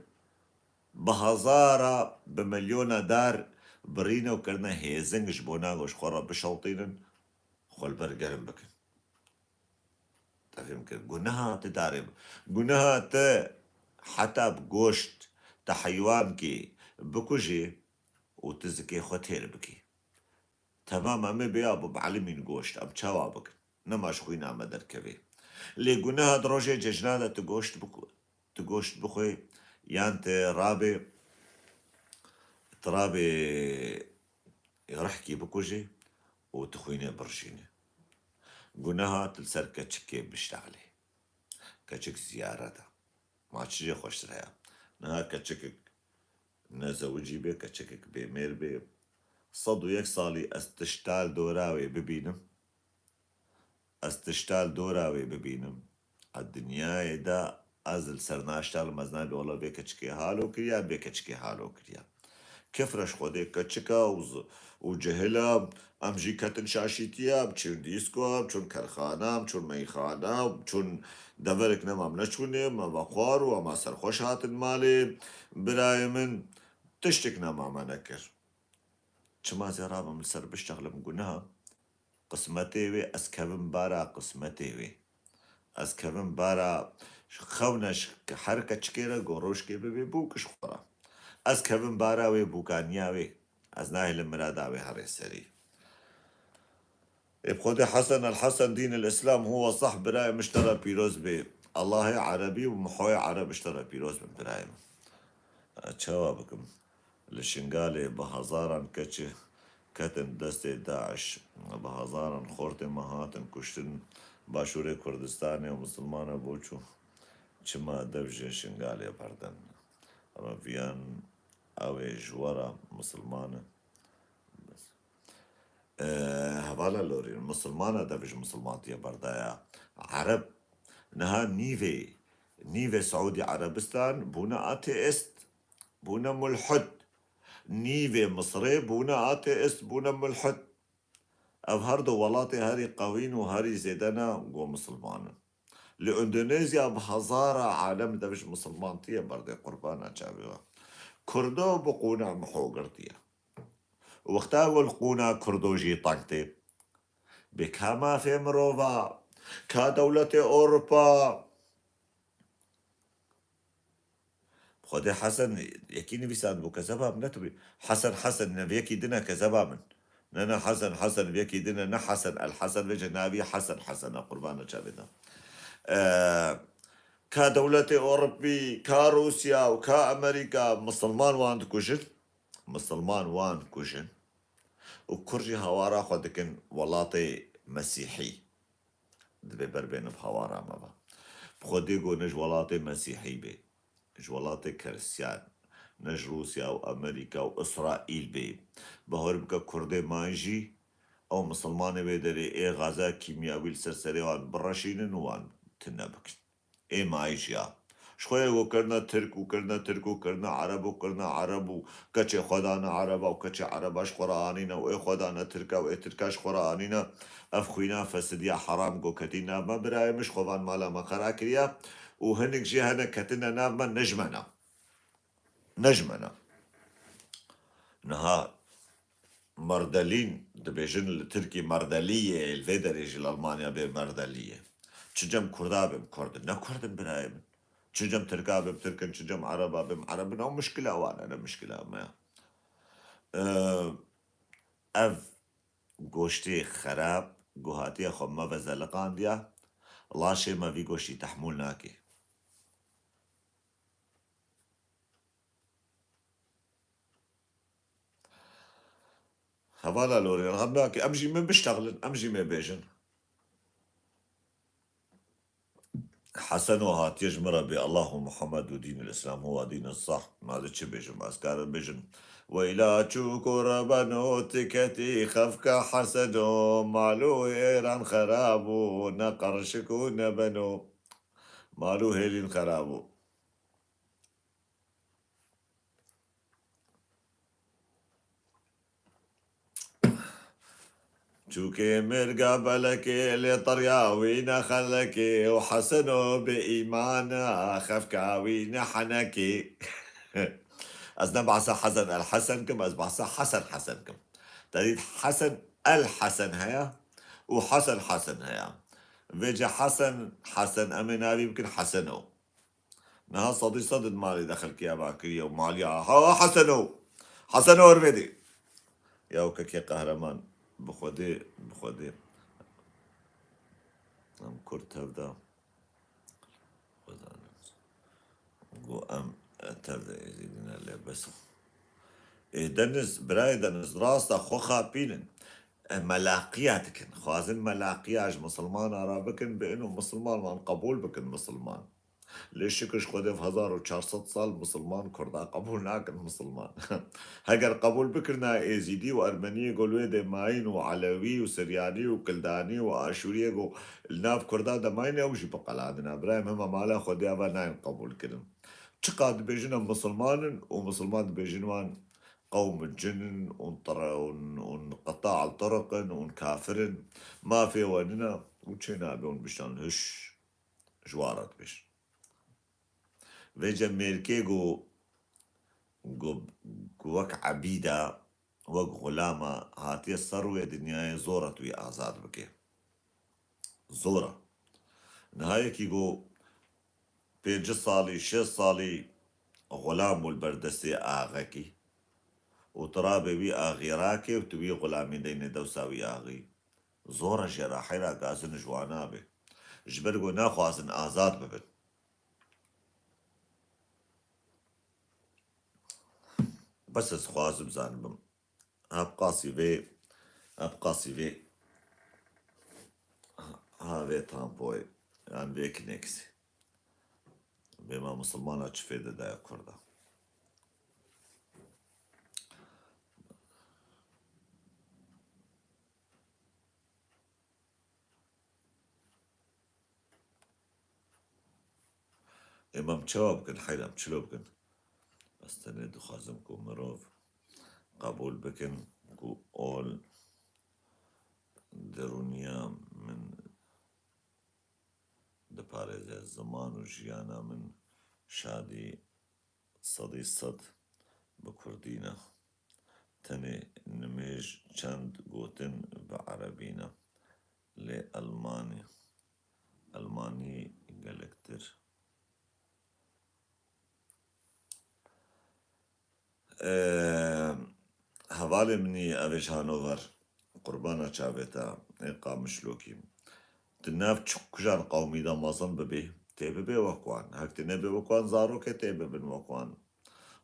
بهزارة بمليون دار برينا وكرنا هيزنج جبونا وش خورا بشوطين خول برقرن بكن تفهم كده قناها تدارب قناها حتى بقوشت تحيوان كي بكوجي وتزكي خوتير بكي تمام أمي بيابو بعلمين قوشت أم تشاوابك نماش خوينا مدر كبي لي قناها دروجي ججنادا تقوشت بخوي يانت رابي يرحكي بكوجي وتخويني برشيني قناها تلسر كتشكي بشتغلي كتشك زيارتا ما تشجي خوش ريا نها كتشكك نزوجي بي كتشكك بمير بي صدو يك صالي استشتال دوراوي ببينم الدنيا دا ازل سرناشتال مزنابي والله بيكتشكي هالو كريا كفرش خودي كتشكا وجهلا امجي كتن شاشيتيا بچون ديسكو بچون كرخانه بچون ميخانه بچون دورك نمام نچونه ما بخوار وما سرخوش هاتن مالي براي من تشتك نمام نكر چما زرابة من سر بشتغلم قناها قسمتي وي اسكبن بارا قسمتي وي اسكبن بارا خونش حركة چكيرا قروش كي ببي بوكش خورا از كبن باراوي بوكانياوي از ناهل المراداوي هاري سري بخود حسن الحسن دين الإسلام هو صح برايم اشترى بيروز بي الله عربي ومحوي عرب اشترى بيروز من برايم اتشاوابكم لشنقالي بهزارا كتش کەتن دەستێ داعش بە هەزاران خۆرتێمە هاتن کوشتن باشوورێ کوردستانی و مسلمانە بۆ چوو چما دەبژێ شنگالێ بەردەن ئەمە ڤیان ئەوێ ژوەرە مسلمانە هەواڵە لۆرین مسلمانە دەبژ مسلمانتیە بەردایە عەرب نەها نیڤێ سعودی عەرەبستان بوونە ئاتێئست بوونە ملحد نیڤێ مصرێ بوونە ئاتێئست بوونە ملحد ئەو هەردوو وڵاتی هەری قەوین و هەری زێدەنە گۆ مسلمانن لە ئیندونێزیا بە هەزارە عالەم دەبژ مسلمانتیە بەردێ قوربانە چاوێوە کوردۆ بقوونە محۆگرتیە وەختا وەلقوونە کوردۆژی تەنگتێ بێکا مافێ مرۆڤە کا دەولەتێ ئۆروپا خۆدێ حەسەن یەکی نویسان بوو کە زەبا من نەتوی حەسەن نەڤیەکی دنە کە زەبا من نەنە حەسەن وێکی دنە نە حەسەن ئەلحەسەن وێژە ناوی حەسەنە قوربانە چاوێتە کا دەولەتێ ئۆڕپی کا رووسیا و کا ئەمریکا مسلمان وان کوژن و کوڕژی هەوارا خۆ دەکەن وڵاتی مەسیحی دەبێ بەربێنم هەوارامەوە بخۆ دێگۆ نەژ وڵاتی مەسیحی بێ ژ وڵاتی کەرسیان نەژ رووسیا و ئەمریکا و ئیسرائیل بێ بەهۆر بکە کوردێ مانژی ئەو مسلمانە بێ دەرێ ئێ غازا کیمیاویل سەرسەرێوان بڕەشینن وان تنە بکن ئێمایژیا شخۆیەگۆ کردنە ترک و کردنە عەرەب و کردنە عەرەب و کەچێ خۆدانە عەرەبە و کەچێ عەرەبەش خۆڕانینە و ئێ خۆدانە ترکە و ئێ ترکاش خۆڕانینە ئەف خوینا فەسدیا حەرام گۆکەتی نابمە برایمش خۆڤان مالامە خەرا کریە و هەنێک ژێ هەنە کەتنە نابمە نەژمەنە نەها مەردەلین دەبێژن لە ترکی مەردەلیە لێ دەرێژی لە ئەڵمانیا بێ مەردەلیە چجەم کووردا بم کوردن نەکوردن برای من چجەم ترکا بم ترکن چجەم عەرەبا بم عەرەبن ئەو مشکلە ئەوانە نە مشکلە ئەمەیە ئەڤ گۆشتێ خەراب گوهاتیە خۆ مەڤە زەلقاندیە ڵاشێ مەڤی گۆشتی تەحموول ناکێ هەواڵە لۆرێن هەمناکە ئەمژی من بشتەغلن ئەمژی مێ بێژن حەسەن و هاتیێژ مرە بێ الله و محەممەد و دین الإسلام هو دین الصح مادە چ بێژم ئاسکارە بێژن وەیلا چووک و ڕەبەن و تکەتی خەفکە حەسەن و ماڵ و ئێران خەراب و نەقەڕشک و نەبەن و ماڵ و هێلین خەراب و چووکێ مێرگا بەلەکێ لێ تەڕیاوی نەخەلەکێ و حەسەن و بێ ئیمانە خەفکاوی نەحەنەکێ ئەس نە بەعسە حەسەن ئەلحەسەن کەم ئەس بەعسە حەسەن کەم دەریت حەسەن ئەلحەسەن هەیە و حەسەن هەیە vêce Hesen em ê navî bikin Heseno. Niha sedî sedid malê de xelkiya bakiriye û maliya Heseno ervedê. Ya kekê qehreman bi Xwedê em Kurd tevda got em tevde êzîdîne lê bes. Deniz birayê deniz rasta xwe xapînin. ملاقية تكن خوازن ملاقية مسلمان را بكن بإنه مسلمان وان قبول بكن مسلمان ليش شكش خده في 1400 سال مسلمان كردا قبول ناكن مسلمان هجر قبول بكرنا ايزيدي وارمني قولوا ده ماين وعلوي وسرياني وكلداني واشوري قو الناف كردا ده ماين اوجي بقلادنا ابراهيم هم مالا خده ابا ناين قبول كرن چقاد بيجنا مسلمان ومسلمان بيجنوان قوم الجن ونقطاع الطرق ونكافر ما في وننا وشينا بيون بشان هش جوارات بش ويجا ميركي وك عبيدة وك غلامة هاتي الثروة دنيا زورة وي آزاد بكي زورة نهاية كي بيج صالي شي صالي غلام والبردسي آغاكي وترابي بي آغي راكي وتبي غلامي دين دوساوي آغي زورة جراحي را قاسن جوانا بي جبرقو ناخوازن آزاد ببن بس از خوازم زانبم ابقاسي في ها في تامبوي يعني في كنكسي بما مسلمانة تشفيد دا كردا امام تشوب كن حيلا مشلوب كن استند خازمكم مروف قبول بكن كو اول درونيا من دبارز الزمان وجيانا من شادي صدي صد بكردينا تني نميج چند قوتن بعربينا لألماني ألماني قالكتر هوالي مني أبيش هانوفر قربانا چاويتا إيقا مشلوكي تناف كجان قومي دا مازن ببي تيبي وكوان هك تنبي وكوان زارو كي تيبي بن وكوان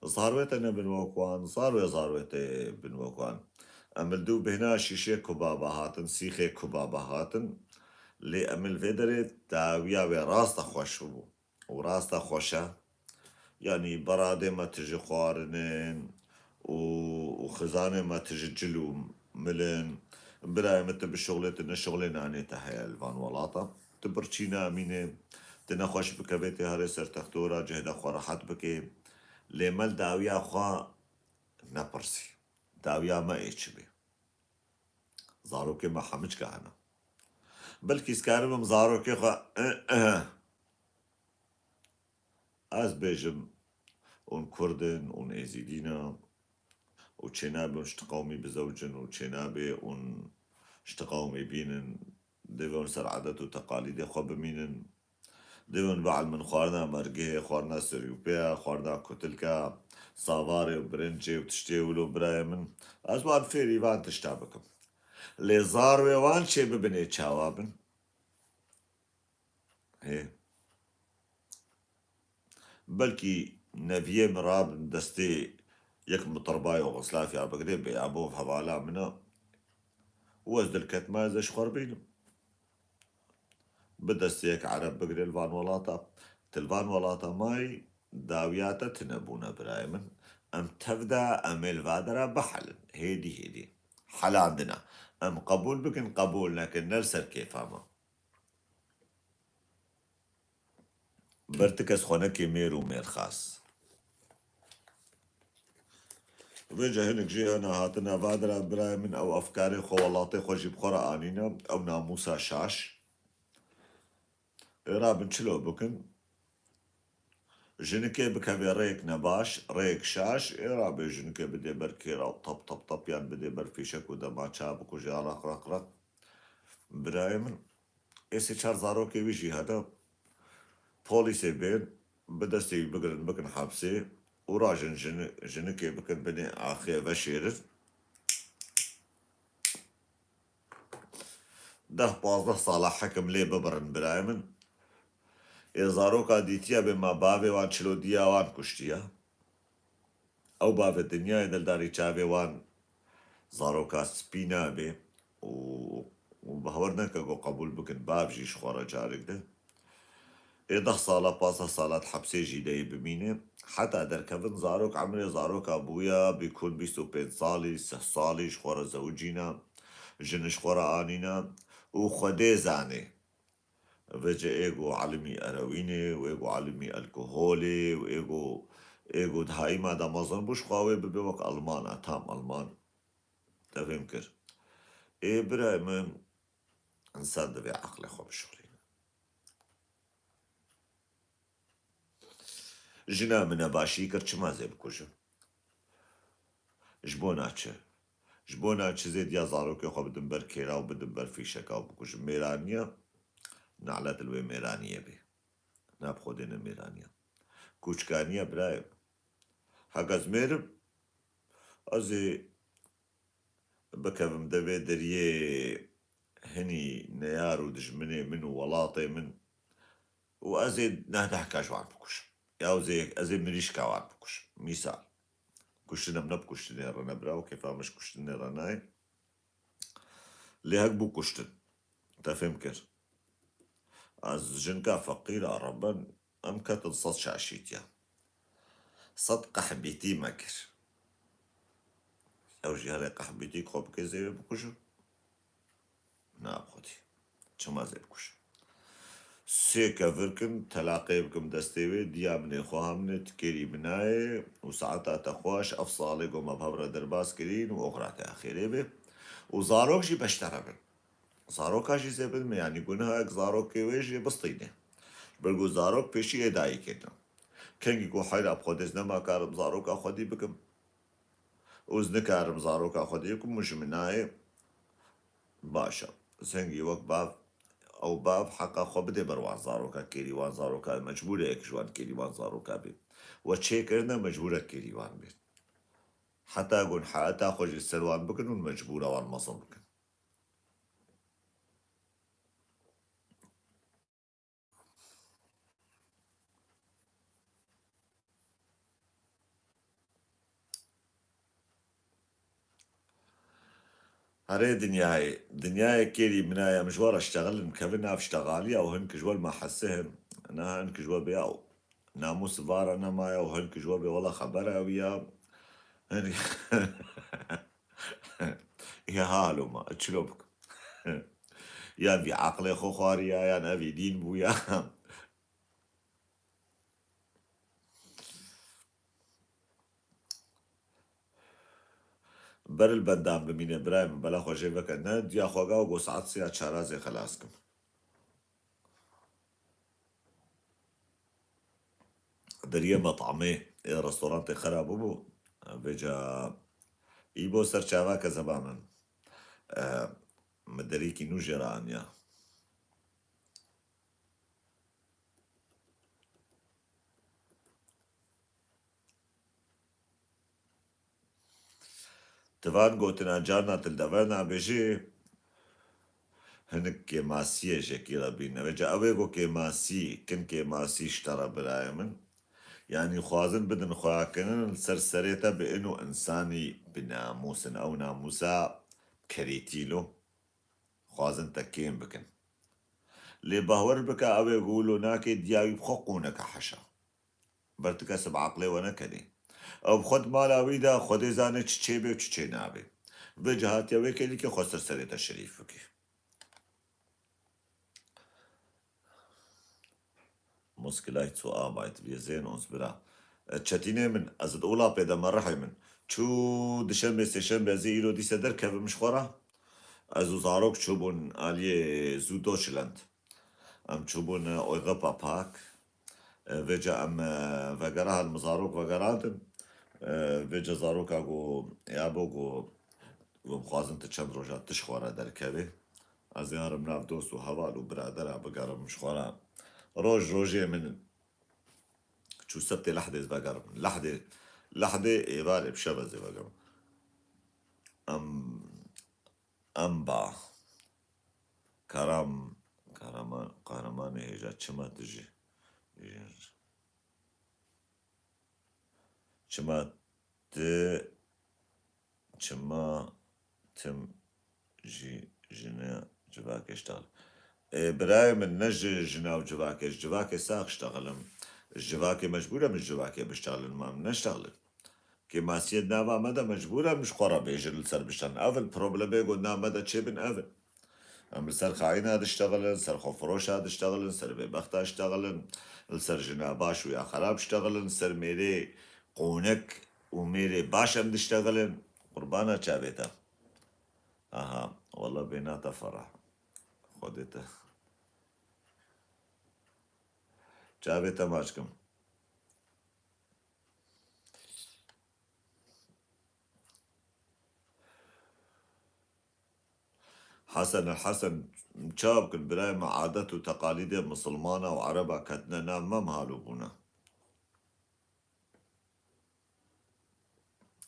زارويتا نبن وكوان زارويتا بن وكوان أمل دو بهنا شيشي كبابا هاتن سيخي كبابا هاتن لي أمل فيدري داويا وراستا خوشو وراستا خوشا يعني برادة ما تجي خوارنين وخزانة ما تجي جلو ملن براي متى بالشغلات إن الشغلين يعني تحيا الفان ولاطة تبرشينا أمينة تنخوش بكبيتي هاري سر تختورا جهدا خوا راحت بكي لمل داويا خوا نبرسي داويا ما إيش بي زاروكي ما حمج كهنا بلكي سكارم زاروكي خوا از بيجم اون كردن اون ازيدينا وچنابي اشتقومي بزوجن وچنابي اون اشتقومي بينن ديفون سر عادات وتقاليد خو بمينن ديفون بعل من خوارنا مرقه خوارنا سريوبيا خوارنا كتلكا صافاري وبرنجي وتشتي ولو براي من ازوان فيري وان تشتابكم لي زاروي وان شي ببني تشاوابن هي بلكي نبيه مراب دستي يك مطرباي وغسلافي عم بقدر بيعبوه حوالا منا وزد الكتما زي شخربين بدستيك عرب بقدر الفان ولاطة تلفان ولاطة ماي داوياتا تنبونا برايمن ام تفدا ام الفادرة بحل هيدي حل عندنا ام قبول بكن قبول لكن نرسل كيف اما برتكس خونكي مير ومير خاص ويجا هنك جي انا هاتنا فادرة براي من او افكاري خو ولاطي خو جيب خورا انينا او ناموسا شاش رابن شلو بكن جنكي بكابي ريك نباش ريك شاش رابي جنكي بدي بركيرا وطب يعني بدي برفيشك ودا ما شابك وجا رق براي من ايسي چار زاروكي ويجي هذا بوليسي بين بدستي بكن حبسي وراجن جنكي بكن بني آخي بشير ده بازده صالح حكم لي ببرن برايمن إزاروكا ديتيا بما بابي وان چلو ديا وان كشتيا أو بابي الدنيا دلداري چابي وان زاروكا سبينا بي وبهورنا كاقو قبول بكن باب جيش خورا جارك ده إده صالة باسة صالات حبسي جيدي بمينه حتى در كفن زاروك عمري زاروك أبويا بيكون بيستو بين صالي سه صالي شخورا زوجينا جن شخورا آنينا وخده زاني وجه ايجو علمي أرويني وإيجو علمي الكحولي وإيجو دهايما دا مازن بوش خواوي ببوك ألمان أتام ألمان تفهم كر إيه براي من إنسان دبي عقل خو بشغلين جنا من باشي كر چما زي بكوشو جبونا چه زيد يا زاروك خو بدن بر كيرا وبدن بر فيشكا وبكوشو ميرانيا نعلات الوي ميرانية بي ناب خودين ميرانيا كوچكانيا براي حقاز ميرم ازي بكم دبي دريه هني نيار ودجمني منو ولاطي من وازي نهدح كاجوان بكوش ياو زي ازي مريش كاوان بكوش مثال كشتنا منب كشتنا رنا براو كيفا مش كشتنا رناي لهك بو كشتن تفهم كر از جنكا فقير عربا ام كتن صد شعشيتيا صد قحبيتي مكر او جهري قحبيتي خوب كزي بكشو نعم خدي چما زي بكشو سيكا فركم تلاقي بكم دستيوي ديابني خوامني تكيري بناي وساعتا تخواش افصالي قوم بهبرا درباس كرين واغرات اخيري بي وزاروك جي بشترى بن زاروك هاشي زبن يعني قنها اك زاروك ويجي بسطيني بلقو زاروك بيشي اداي كنا كان يقول حيلا بخدز نما كارم زاروك اخدي بكم وزن كارم زاروك اخدي بكم مش مناي باشا سنجي وقت باب او باب حقا خو بده بروان زاروكا كيري وان زاروكا مجبورة اك جوان كيري وان زاروكا بي وچه كرنا مجبورة كيري وان بي حتى اقول حقا خوش السلوان بكن والمجبورة وان مصر بكن هري دنياي كيري منايا مجوار اشتغل مكفنا في اشتغالي او هنك جوال ما حسهم انا هنك جوال بياو ناموس فار انا مايا وهنك جوال بي والله خبرها ويا هنك يا هالو ما اتشلوبك يا بي عقلي خو خاريا يا نبي دين بويا بر البندام بمين ابراهيم بلا خوجي بك ند يا خوغا وقصعد سيا شارازي خلاصكم دريه مطعمي رستورانتي خراب بو بيجا يبو سر شافاكا زبامن مدريكي نوجرانيا تفان قوتنا جارنا تلدفرنا بيجي هنك كيماسية شكيرا بينا بيجا اويغو كيماسي كن كيماسي اشترى برايمن يعني خوازن بدن خواكن سرسريتا بانو انساني بناموس او ناموسا كريتيلو خوازن تكين بكن لي بهور بك او يقولوا ناكي دياي بخقونك حشا برتكسب عقلي وانا كدي او بخد مالا ويدا خد زانه چچي بي چچي نابي بجهات يوي كلي كي خسر سريتا شريف بكي مشكلة سو آبايت بي زين اونس برا تشاتيني من ازد اولا بيدا مرحي من چو دشنبه سشنبه زي ايرو دي سدر كيف مشخورا ازو زاروك چوبون آليه زو دوشلند ام چوبون اوغا باك وجا ام وگرها المزاروك وگراتن وجا زاروك اگو يابوغو ومخوازن تچند روجات تشخورا در كبه از يارم ناف دوست و هوال و برادر بقرم مشخورا روجي من شو سبتي لحظة بقرب لحظة إيباري بشبزي بقرب أم أمبا قهرماني هيجا چما تجي چما تم جي جنا جباك اشتغل براي من نجي جنا وجباكي جباكي ساق اشتغلم الجباكي مجبورة مش جباكي بشتغل ما منشتغل كما سيدنا ما مدى مجبورة مش قرى بيجي لسر بشتغل أفل بروبلم قلنا مدى تشي بن أفل أم سر خاين هاد اشتغلن سر خفروش هاد اشتغلن سر ببخت اشتغلن سر جناباش ويا خراب اشتغلن سر ميري قونك وميري باشم اشتغلن قربانا شابيتا اها والله بيناتا فرح خدته شابيتا ماشكم حسن الحسن شاب كل بلاي مع عادات وتقاليد مسلمانة وعربة كتنا نام ما مهالوبونا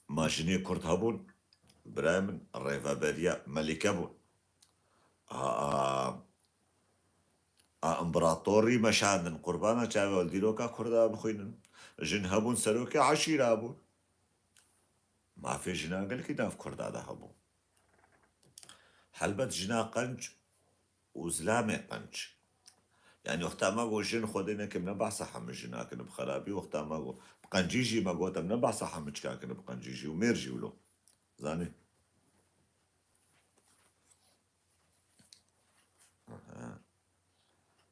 ماشيني كرد هبون براي من الريفابريا ملكة بون امبراطوري مشاندن قربانا شابي والديروكا كردا بخوينن جن هبون سلوكي عشيرة بون ما في جنا قال لك ناف كرد هذا همو حلبت جنا قنج وزلامة قنج يعني وقتها ما قو جن خودنا كم نبع صح من جنا كن بخرابي وقتها ما قو بقنجيجي ما قو تم نبع صح من كان كن بقنجيجي وميرجي ولو زاني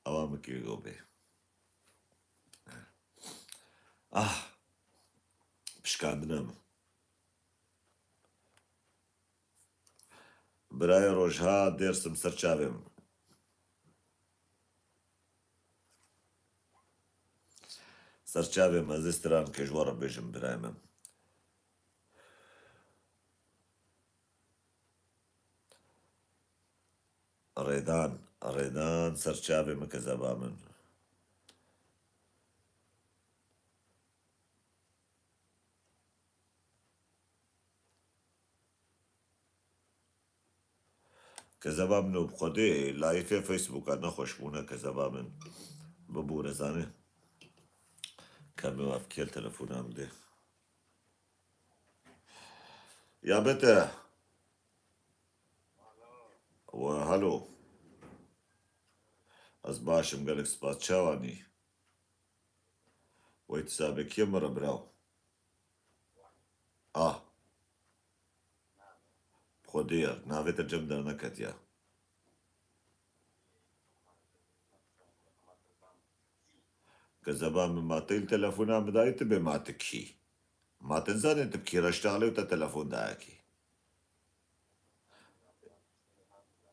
أوامك يقوبي مش كان بنام براي روجها درسم سرچاوم سرچاوم از استران كجوار بيجم برايمم ريدان سرچاوم كزبامن كزبامن وبخدي لايك فيسبوك أنا خوشبونا كزبامن ببورة زاني كم وافكير تلفون عمدي يا بتا وهلو از باشم قالك سبات شاواني ويتسابك يمر براو خدير نافي ترجم در نكتيا كزبان من ما تيل تلفونا بداية تبي ما تكي ما تنساني تبكي رشتغلي وتا تلفون داكي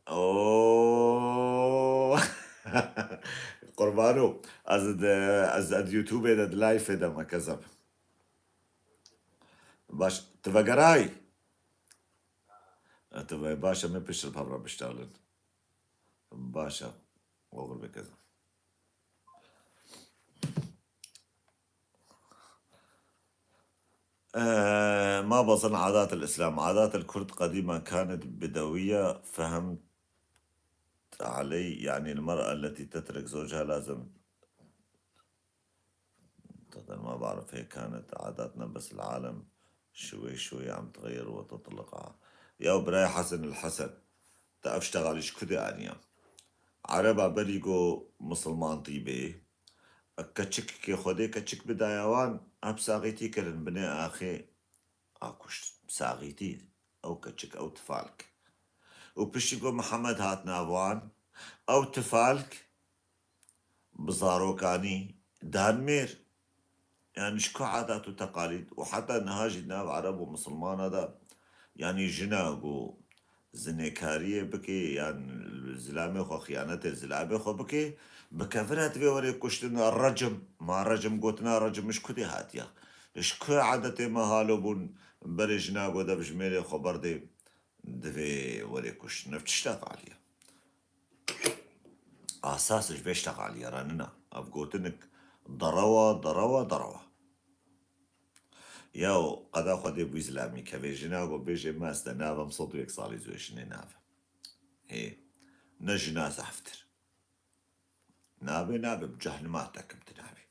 اوه قربانو از يوتيوب ده لايف ده ما كذب باش تفقراي تبقى باشا ما بيش البابرا بيشتغلن باشا وغل بكذا ما بظن عادات الإسلام عادات الكرد قديما كانت بدوية فهمت علي يعني المرأة التي تترك زوجها لازم ما بعرف هيك كانت عاداتنا بس العالم شوي شوي عم تغير وتطلقها يا براي حسن الحسن تأفشتغل إيش كده أنيا عربا بريقو مسلمان طيبي كتشك كي خودي كتشك بدايوان أبساغيتي كرن بني آخي أكوش بساغيتي أو كتشك أو تفالك وبشيقو محمد هات نابوان أو تفالك بزاروكاني دانمير يعني شكو عادات وتقاليد وحتى نهاج ناب عرب ومسلمان هذا يعني جناقو زنيكارية بكي يعني الزلامة خو خيانة الزلامة خو بكي بكفرات في وري كشتنا الرجم ما رجم قوتنا رجم مش كدي هاتيا شكو عادتي ما هالو بون بري جناقو دا بجميلي خبر دي دفي وري كشت نفتشتاق عليا أساسش بيشتاق عليا راننا أفقوتنك ضروا ياو قد أخذ يبو إسلامي كفي جناقو بيجي ما استنابا مصدو يكسالي زويشني نافا هي نجنا سحفتر نابي بجهل ما تكم تنابي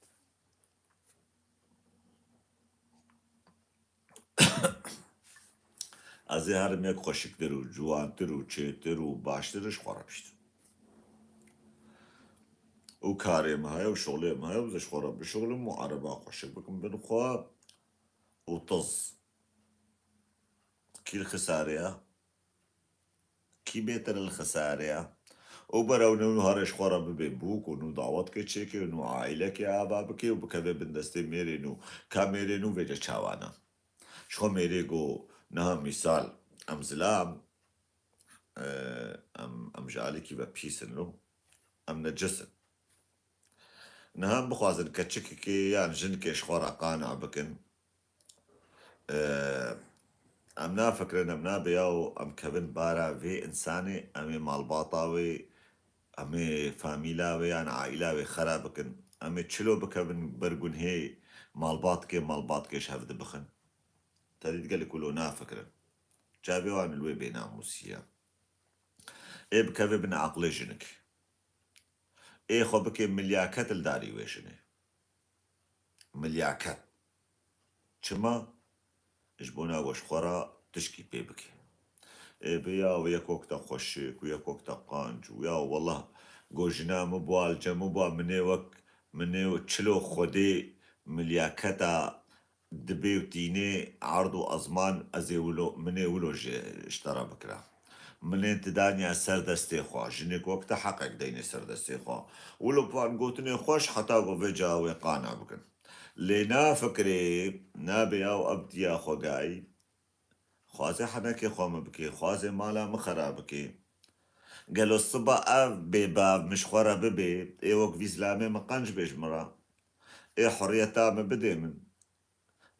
أزي هرم يك خوشكتر و جوانتر و چيتر و باشترش خوربشتر و كاريم هاي و شغليم هاي وزش خورب بشغلم و عربا خوشك بكم بنخوا و طز كي الخسارية كي بيتر الخسارية وبرو نو هرش خورا ببوك ونو دعوت كتشيكي ونو عائلة كي آبابكي وبكذا بندستي ميري نو كاميري نو بيجا چاوانا شخو ميري جو نها مثال ام زلام ام جالي كي ببيسن له ام نجسن نها بخوازن كتشيكي كي يعني جنكي شخورا قانع بكن ام نا فكرن ام نا بياو ام كبن بارا في انساني امي مالباطاوي امي فاميلاوي يعني عائلاوي خرابكن امي تشلو بكبن برقون هي مالباط كي شهفد بخن تريد قال لك ولو نا فكرن جابي وان الوي بينا موسيا ايه بكبن بن عقلي جنك ايه خو بكي ملياكات الداري ويشني ملياكات چما جبونا وش خورا تشكي بيبكي بيا وياك وقتا خوشيك وياك وقتا قانج ويا والله جوجنا مبوالجا مبوا مني تشلو خدي ملياكتا دبي وتيني عرض وأزمان أزيولو مني ولو اشترى بكرة منين تداني سر دستي خوا جنك وقتا حقك ديني سر دستي خوا ولو بان قوتني خوش حتى قوفيجا ويقانا بكن لنا فكري نابي أو أبدي يا خوغاي خوازي حنكي خوام بكي خوازي مالا مخرا بكي قالوا الصبا أف بباب مش خورا ببي إيه وك فيزلامي مقانج بيجمرا إيه حريتا مبدي من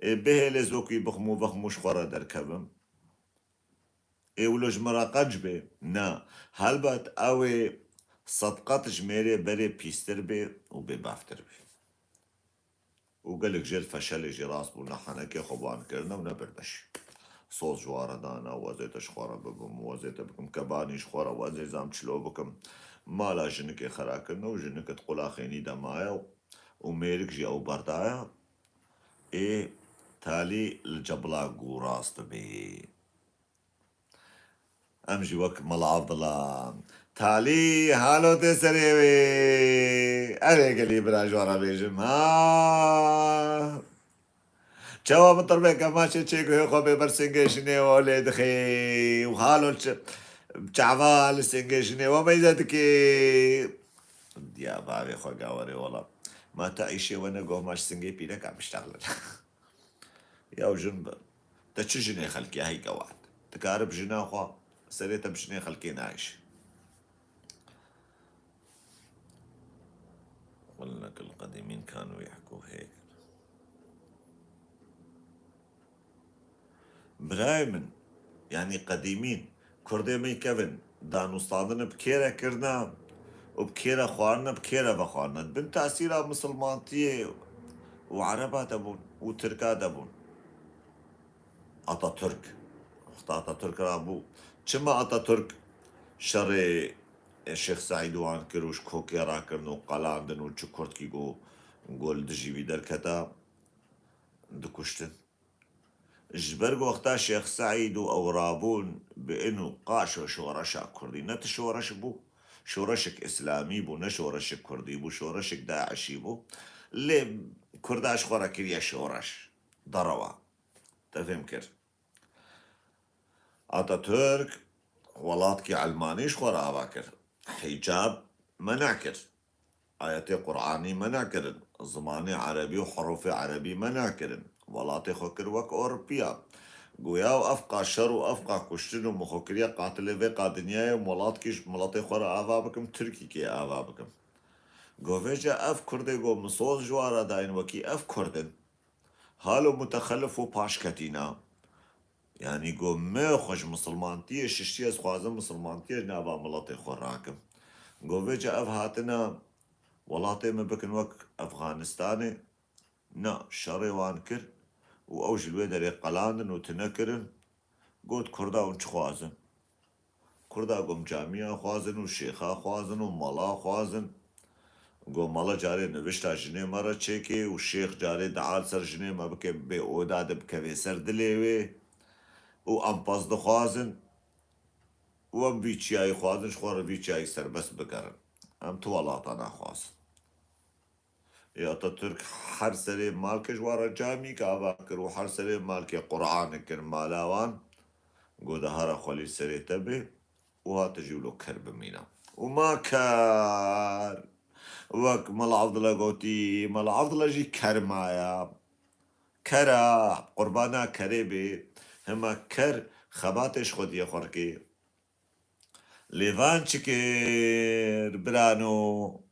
إيه به لزوكي بخموش خورا دركبم إيه ولو جمرا قنجبي نا هلبت أوي صدقات جميري بري بيستر بي وببافتر بي وقالك جيل فشل جي راس بونا حنكي خوبان كرنا ونبردش صوص جوارا دانا وزيت شخورا بكم وزيت بكم كباني شخورا وزي زام تشلو بكم مالا جنك خراكرنا وجنك تقول خيني دمايا وميرك جي او بردايا ايه تالي الجبلا قوراس تبي امجي وك مال عبد الله تالي هالو تسريوي اري قلي برا جوارا بيجم ها جواب الطربية كماشي تشيكو يخو ببرسنجي شني ولد خي وخالو بشعبال سنجي شني وميزتكي يا بابي خو قاوري والله ما تعيشي وانا قوه ماش سنجي بينك عم اشتغل يا وجنب تشجني خلكي هاي قوات تكارب جنا خو سريت بشني خلكي نعيش ولك القديمين كانوا يحكوا هيك برايمن يعني قديمين كردمي كevin دانوستاندن بكيرا كرنا وبكيرا خوارنا بكيرا بخوارنا بن تأثيرها مسلمانتية وعربة دبون وتركا دبون أتاتürk أتاتürk رابو كما أتاتürk شري الشيخ سعيد وان كروش كوكي راكرن وقلاندن وچكورت كي جو قول دجي بيدر كتا دكشتن جبرق وقتا شيخ سعيد أو رابون بإنه قاشو شورشا كردي نت شورش بو شورشك إسلامي بو نشورشك كردي بو شورشك داعشي بو لي كرداش خورا كريا شورش ضروا تفهم كر أتاتürk ولاتكي علمانيش خورا أباكر حجاب منعكر آياتي قرآني منعكرن زماني عربي وحروف عربي منعكرن ولاتي خوكر وك أوروبيا قويا وأفقا شر وأفقا كشتن ومخوكريا قاتلة في قادنيا وملاتكيش ملاتي خورا آفا بكم تركي كي آفا بكم قوفيجا أف كردي قو مصوص جوارا داين وكي أف كردن هالو متخلف وباشكتينا يعني قو ما خوش مسلمانتية ششتية سخوازن مسلمانتية نابا ملاتي خوراكم قوفيجا أف هاتنا ولاتي ما بكن وك أفغانستاني نا شري وان كر وأوج الويدر قلاندن وتنكرن قوت كردا ونش خوازن كردا قوم جامعة خوازن وشيخا خوازن ومالا خوازن قوم مالا جاري نوشتا جني مرة تشيكي والشيخ جاري دعال سر جني ما بكي بي اوداد بكوي سر دليوي وأمباز دخوازن وام بيتشاي خوازن شخور بيتشاي سر بس بكرن ام توالاتانا خوازن يا أتاتürk هر سري مالك جوارا جامي كاباكر وهر سري مالك قرآن كر مالاوان قود هارا خولي سري تبي وها تجيولو كرب مينا وما كار وك مال عبدالله قوتي مال عبدالله جي كرمايا كرا قربانا كريبي هما كر خباتش خود يخوركي ليفان شكر برانو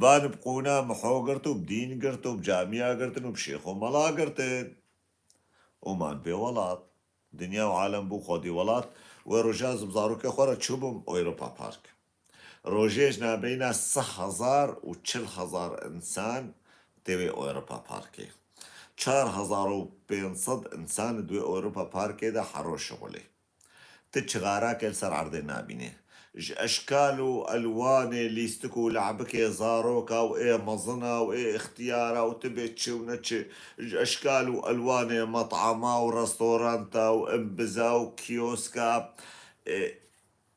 وان بقونا محو قرتو بدين قرتو بجامعة قرتن وبشيخ وملا قرتن ومان بي ولات دنيا وعالم بو خودي ولات ورجاز بزاروك خورا تشوبم اوروبا بارك روجيج نابينا 6000 و 40000 انسان دوي اوروبا باركي 4500 انسان دوي اوروبا باركي دا حرو شغلي تتشغارا كل سر عرضي نابينه اشكال والوان ليستكو لعبك زاروكا وايه مظنة وايه اختيارا وتبتش ونتش اشكال والوان مطعما ورستورانتا وانبزا وكيوسكا إيه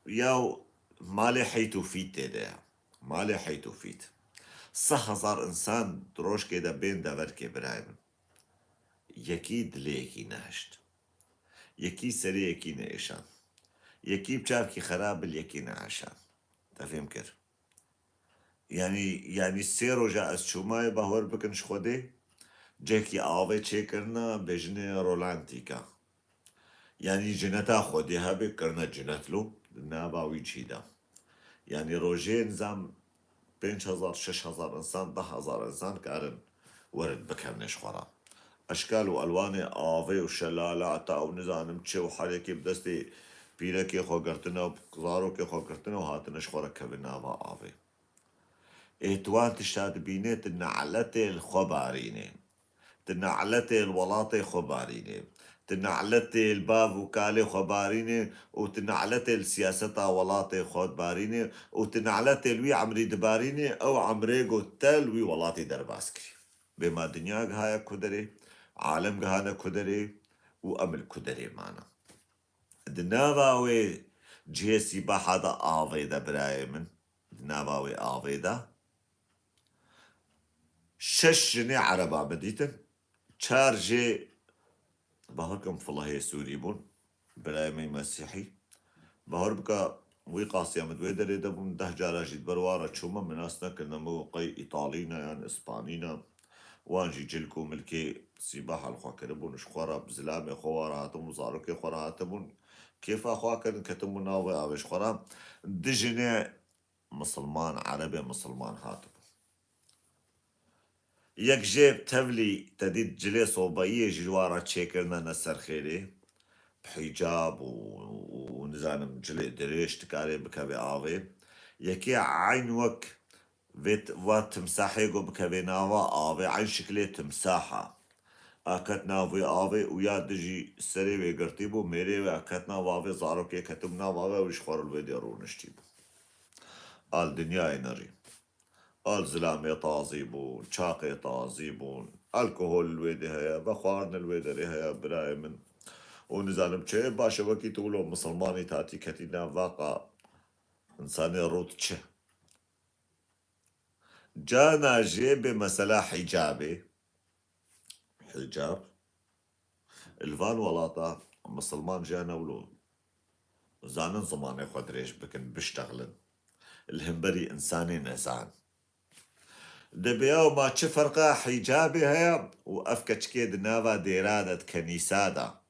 ياو مالي حيتو فيت ده مالي حيتو فيت صح هزار انسان دروش كده بين دافركي برايم يكي دليكي نهشت يكي سري يكي نيشان يكي بشاركي خراب اليكي نعشان تفهم كر يعني السيرو جا از شوماي باور بكن شخودي جاكي آوه چه کرنا بجنه رولانتيكا يعني جنتا خودي هبه کرنا جنت لو ناباوي چيدا يعني روجي نظام 5000 6000 انسان 10000 انسان كارن ورد بكرنش خورا اشكال والوان آوه وشلالات او نظام چه وحركي بدستي پیرکی خو گرتنا و قزارو که خو گرتنا و هاتنش خورا كبنا و آوه اهتوان تشتاد بيني تنعلتي الخباريني تنعلتي الولاطي خباريني تنعلتي الباب وكالي خباريني وتنعلتي السياسة ولاطي خباريني وتنعلتي الوي عمري دباريني او عمريقو تل وي ولاطي درباسكري بما دنيا هاي كدري عالم هانا كدري وامل كدري معنا دناواوي جيسي بحدا آفيدا براي من دناواوي آفيدا شش جنيه عربة بديتن شارجي بهركم في الله سوري بون برايمي مسيحي بهر بكا وي قاسيا مدويدا ريدا بون ده جارا جيد بروارا تشوما مناسنا كنا موقعي إيطالينا يعني إسبانينا وانجي جلكو ملكي سيباحة الخواكر بون شخورا بزلامي خوارا هاتم وزاروكي خورا هاتمون كيف أخواكر كتمونا وابش خورا دجنة مسلمان عربي مسلمان هاتم يك جيب تبلي تديد جلي صوبية جوارا تشيكرنا نسر خيري بحجاب ونزانم جلي دريش تكاري بكابي آوي يكي عين وك وات تمساحي قو بكابي ناوا آوي عين شكلي تمساحة اكتنا وي آوي ويا دجي سري وي قرتيبو ميري وي اكتنا واوي زارو كي كتبنا واوي ويشخور الويدي رونشتيبو آل دنياي نري آل زلامي طازيبون شاقي طازيبون الكحول الويدي هيا بخوارن الويدي هيا براي من ونزالم چه باشا وكي تقولوا مسلماني تاتي كتينا واقع انساني روت چه جانا جيب مسألة حجابي حجاب الفان ولاطة مسلمان جانا ولو زانن زماني خدريش بكن بشتغلن الهمبري انساني نزان دبيو ما چه فرقا حجابي هيا وافكا چكيد نافا ديرادت كنيسادا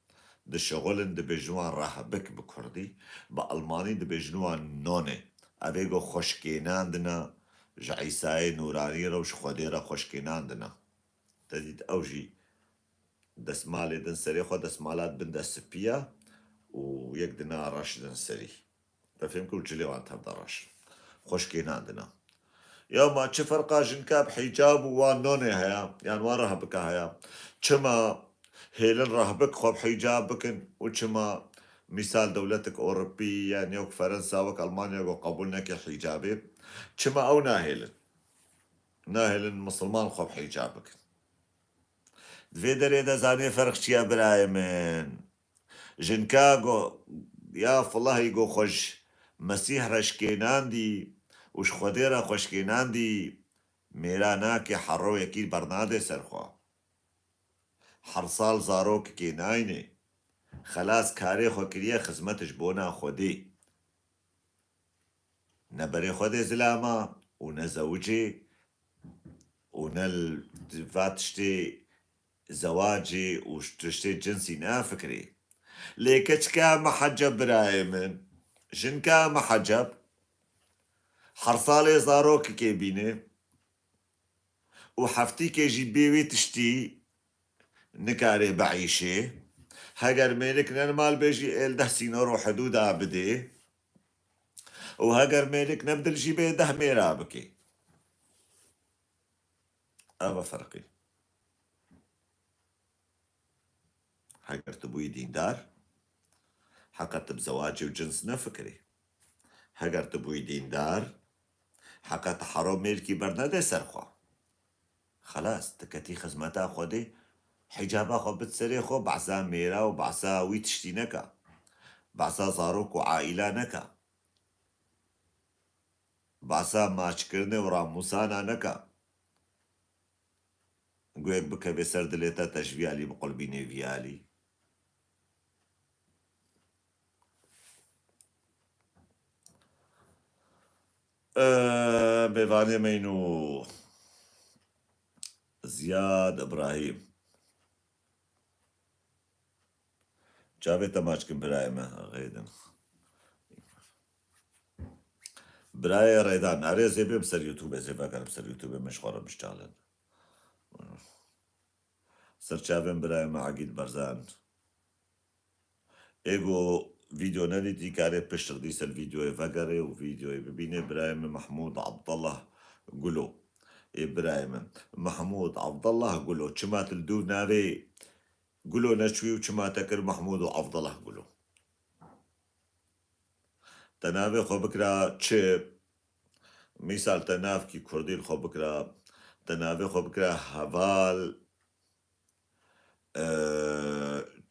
د شغلن د بجنوان راهبك بكردي بألماني د بجنوان نوني ابيگو خوشكينان دنا جعيساي نوراني روش خوديرا خوشكينان دنا تديد اوجي دسمالي دن سري خو دسمالات بن دسبيا ويك دنا راش دن سري تفهم كل جلي وان تبدا راش خوشكينان دنا يوم چه فرقا جنكا بحجاب وان نوني هيا يعني وان راهبك هيا چما هيلن راهبك خو بحجابك وچما مثال دولتك أوروبية يعني وك فرنسا وك ألمانيا وك قبولنا كحجابي چما أو ناهلن مسلمان خو بحجابك دوی دره دا زاني فرق چيا براي من جنكا گو يا فالله گو خوش مسيح رشكينان دي وش خوديرا خوشكينان دي ميرا ناكي حرو يكي برنادي سرخوا حرصال زاروك كي نايني خلاص كاري خو كريه خزمتش بونا خودي نبري خودي زلاما ونزوجي ونل فاتشتي زواجي وشتشتي جنسي نافكري ليكتش كا محجب برايمن جنكا محجب حرصالي زاروك كي بيني وحفتي كي جيبيوي تشتي نكاري بعيشي هاجر ميلك نرمال بيجي إل ده سينارو حدودها بدي وهاجر ميلك نبدل جيبي ده ميرا بكي أبا فرقي هاجر تبوي دين دار حقت بزواجي وجنسنا فكري هەگەر تو بووی دیندار حەقە تەحەڕۆ مێلکی بەرنەدە سەرخوا خەلاس تکەتی خزمەتا خۆ دێ حیجابا خۆ بتسەرێ خۆ بەعسا مێرا و بەعسا وی تشتی نەکە بەعسا زارۆک و عائیلا نەکە بەعسا ماچکردنێ و ڕاموسانە نەکە گوێک بکە بێسەر دلێتە تەشڤیالی بقولبینێ ڤیالی بێوانێمەین و زیاد ئەبراهیم چاوێتە ماچکن برایمە غێدن برایە ڕێدان ئارێزێ بێم سەر یوتوبێ زێڤەکەم سەر یوتوبێ مەشخۆرە بشتاڵن سەرچاوێن برایمە عەگید بەرزان ئێگۆ ڤیدیۆ نەدیتی کارێ پشتردی سەر ڤیدیۆی ڤەگەڕێ و ڤیدیۆی ببینێ برایمە محموود عەبدەڵڵە گولۆ ئێبراهیمە محموود عەبدەڵڵە گولۆ چماتل دوو ناوێ گولۆ نەچووی و چماتە کرد محموود و عەبدەڵە گولۆ تەناوێ خۆ بکرا چ میسال تەناوکی کوردیل خۆ بکرا تەناوێ خۆ بکرا هەڤال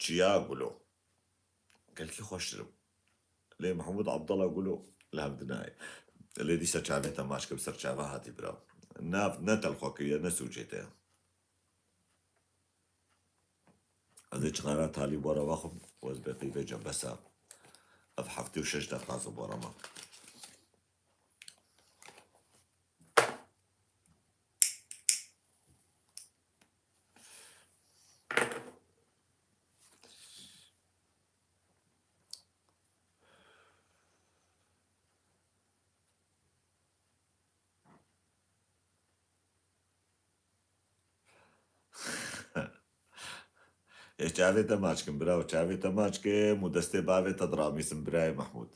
چیا گولۆ گەلکی خۆشترم لێ محموود عەبدەڵە گولۆ لە هەمدنایە لێ دیسە چاوێتە ماچکم سەر چاوە هاتی براو ناف نەتەلخۆکردە نەسووچێتەیە ئەدەی چقارا تالی بۆرەوە خۆم وەزبێقی بێجە بەسا ئەف هەفتی و 6 دەقازە بۆرەمە چاوێتە ماچکم براوە چاوێتە ماچکێم و دەستێ باوێتە درامیسم برای مەحموود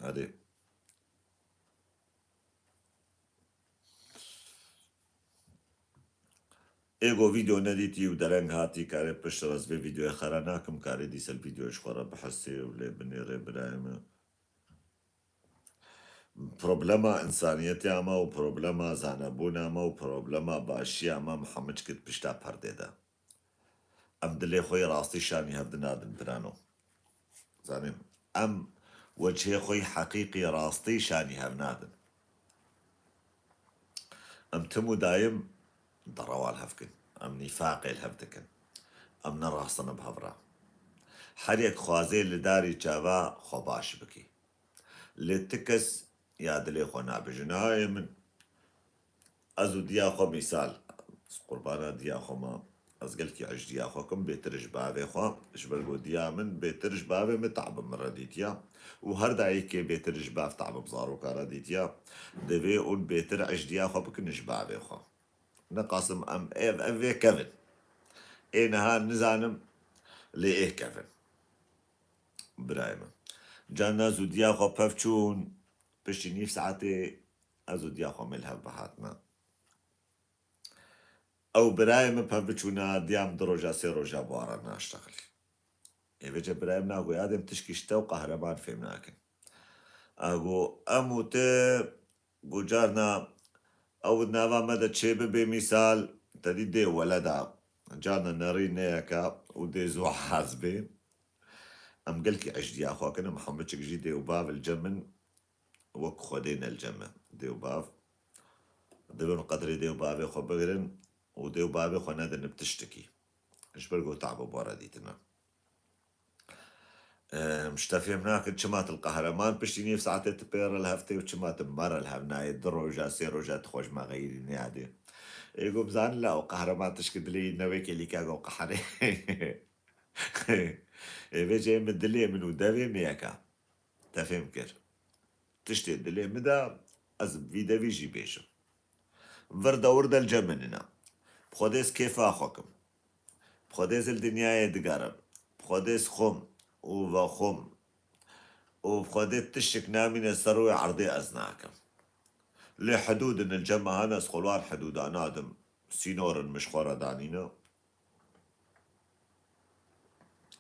هەرێ ئێگۆ ڤیدیۆ نەدیتی و دەرەنگ هاتی کارێ پشت ڕەزبێ ڤیدیۆی خەرا ناکەم کارێ دیسەل ڤیدیۆش خۆرە بەحەسێ و لێ بنێڕێ برایمە پرۆبلەما ئینسانیەتی ئەمە و پرۆبلەما زانەبوون ئەمە و پرۆبلەما باشی ئەمە محەممەد کرد پشتا پەردێدا ئەم دلێ خۆی ڕاستی شانی هەبدنادن برانۆ زانیم ئەم وەجهێ خۆی حەقیقی ڕاستی شانی هەبنادن ئەم تم و دایم دەڕەوال هەفکن ئەم نیفاقێل هەبدەکەن ئەم نەڕاستنە بهەڤرا هەرێک خوازێ لە داری چاوا خۆ باش بکەی لێ تکەس یا دلێ خۆ نابژنایە من ئەز و دیا خۆ میسال قوربانە دیا خۆمە ئەزگەلکی عش دیا خۆکم بێترش باوێ خۆ شبەرگۆ دیا من بێترش باوێ من تەعبم ڕەدیتیا و هەردایەکێ بێترش باف تەعبم زاڕۆکارە دیتیا دەوێ ئون بێتر عش دیا خۆ بکنش باوێ خۆ نەقاسم ئەم ئەvێ کەڤن ئێنەها نزانم لێ ئێ کەڤن برایمە جان نازوو دیا خۆ پەف چوون پشتی نیف سعاتێ ئەزوو دیا خۆ ملهەب بەهاتمە ئەو برایمە پەف بچوونە دیام دڕۆژە سێ ڕۆژە بوارە ناشتەقل ئێوێجە برایم ناگۆ یادێم تشکی شتە و قەهرەمان فێم ناکەن ئەگۆ ئەم وتە گوجارنا ئەو ناوا مەدە چێ ببێ میسال تەدی دێ وەلەدا جانە نەڕی نەیەکە و دێ زوو حاز بێ ئەم گەلکی عشدیا خواکەنە محەممەد چکژی دێ و باv الجەمن وەک خۆدەی نەلجەمە دێ و باv دەبن قەدری دێ و باوێ خۆ بگرن و دێ و باوێ خۆ نەدەن بتشتکی شبەرگۆ تەعبە بۆرە دیتنە شتە فێم ناکرد چمات القەهرەمان پشتی نیف ساعتێت پێڕە لە هەفتەی و چماتم مەرە لە هەمنایە دە ڕۆژە سێ ڕۆژە خۆش مەغەیری نادێ ئێگۆ بزان لە ئەو قەهرەمان تشکە دلێ نەوەیەکێ لیکاگە و قەحەرێ ئێوێجێ من دلێ من و دەوێ مێەکە تەفێم کرد تشتێ دلێ مدا ئەز ڤیدەویژی بێژم وردە وردە الجەمننا بخۆدێس کێفا خۆکم بخۆدێز الدنیایە دگارم بخۆدێس خۆم و بە خۆم و بخۆدێت تشک نامینە سەروی عەردێ ئەز ناکەم لێ حدودن الجەمە هەنە سخۆڵوان حدودا نادم سینۆرن مشخۆرە دانینە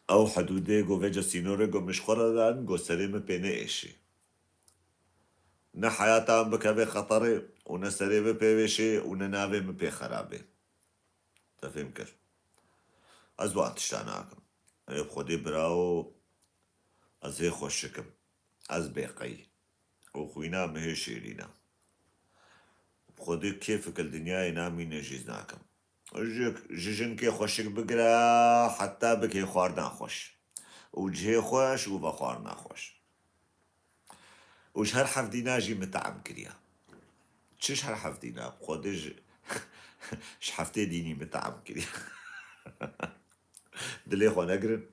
او حدوده گو وجه سینوره گو مشخوره دان گو سریم پینه ایشی نه حیاتان بکوه خطره و نه سریم پیوشی و نه ناویم پی خرابه تفهم کر از وقت شتاناکم ایب خودی براو از هی خوشکم از بیقی و خوینا مهی شیرینا خودی کیفک الدنیای نامی نجیز ناکم جیجن که خوشک بگرا حتی بکی خواردن خوش و جهه خوش و بخواردن خوش وش هر حفدينا جي متعم كريا تشيش هر حفدينا خودج ش حفتي ديني متعم كريا دلي خو نقرن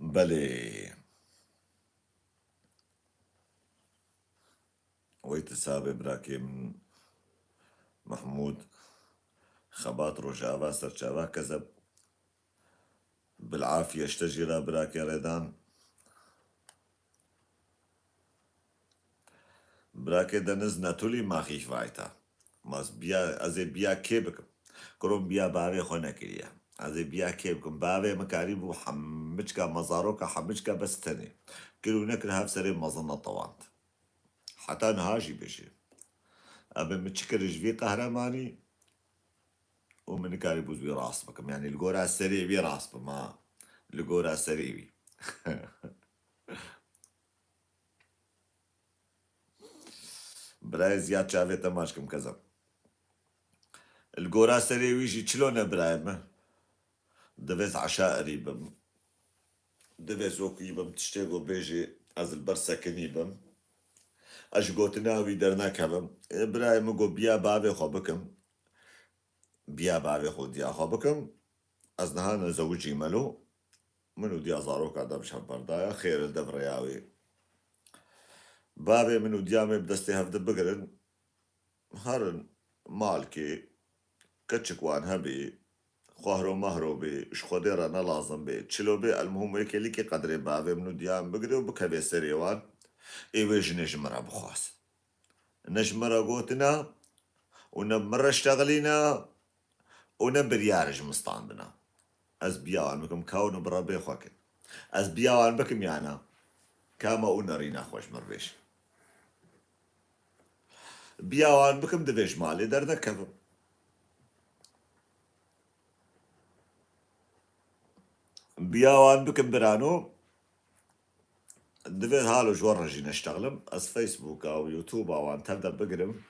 بلي ويتسابي براكي من محمود خبات رجاوا سرچاوا كذب بالعافية اشتجرا براكي ريدان براكي دنز نتولي ما خيش وايتا ماز بيا ازي بيا كيبك كروم بيا بابي خونا كريا ازي بيا كيبكم بابي مكاريب وحمجكا مزاروكا حمجكا بس تاني كيلو نكر هاف سري مظنة طوانت حتى نهاجي بشي أبي متشكر جفي قهرماني ومن كاري بوز بي راسبكم يعني القورة السريع بي راسب ما القورة السريع بي براي زياد شافي تماشكم كذا القورة السريع ويجي شلون براي ما دفيت عشاء قريبا دفيت وكيبا تشتاقوا بيجي از البرسة كنيبا اش قوتناوي درنا كبم براي مقو بيا بابي خوبكم بيا بابي خو ديا خوبكم از نهانا زوجي ملو منو ديا زاروك عدم شبردايا خير الدبر ياوي بابي منو ديامي بدستي هفد بقرن هرن مالكي كتشكوان هبي خوهرو مهرو بي شخوديرا نلازم بي تشلو بي المهم يكي لكي قدري بابي منو ديام بقري وبكبي سريوان ايويج نجمرا بخواس نجمرا قوتنا ونمر اشتغلينا ونبريارج مستاندنا از بياوان بكم كونو برابي خوكن از بياوان بكم يانا كاما ونرينا خوش مربيش بياوان بكم دبيش مالي دردكبم بياوان بكم برانو دبيت هالو جورا جي نشتغلم از فيسبوك او يوتيوب او ان تبدا بقرم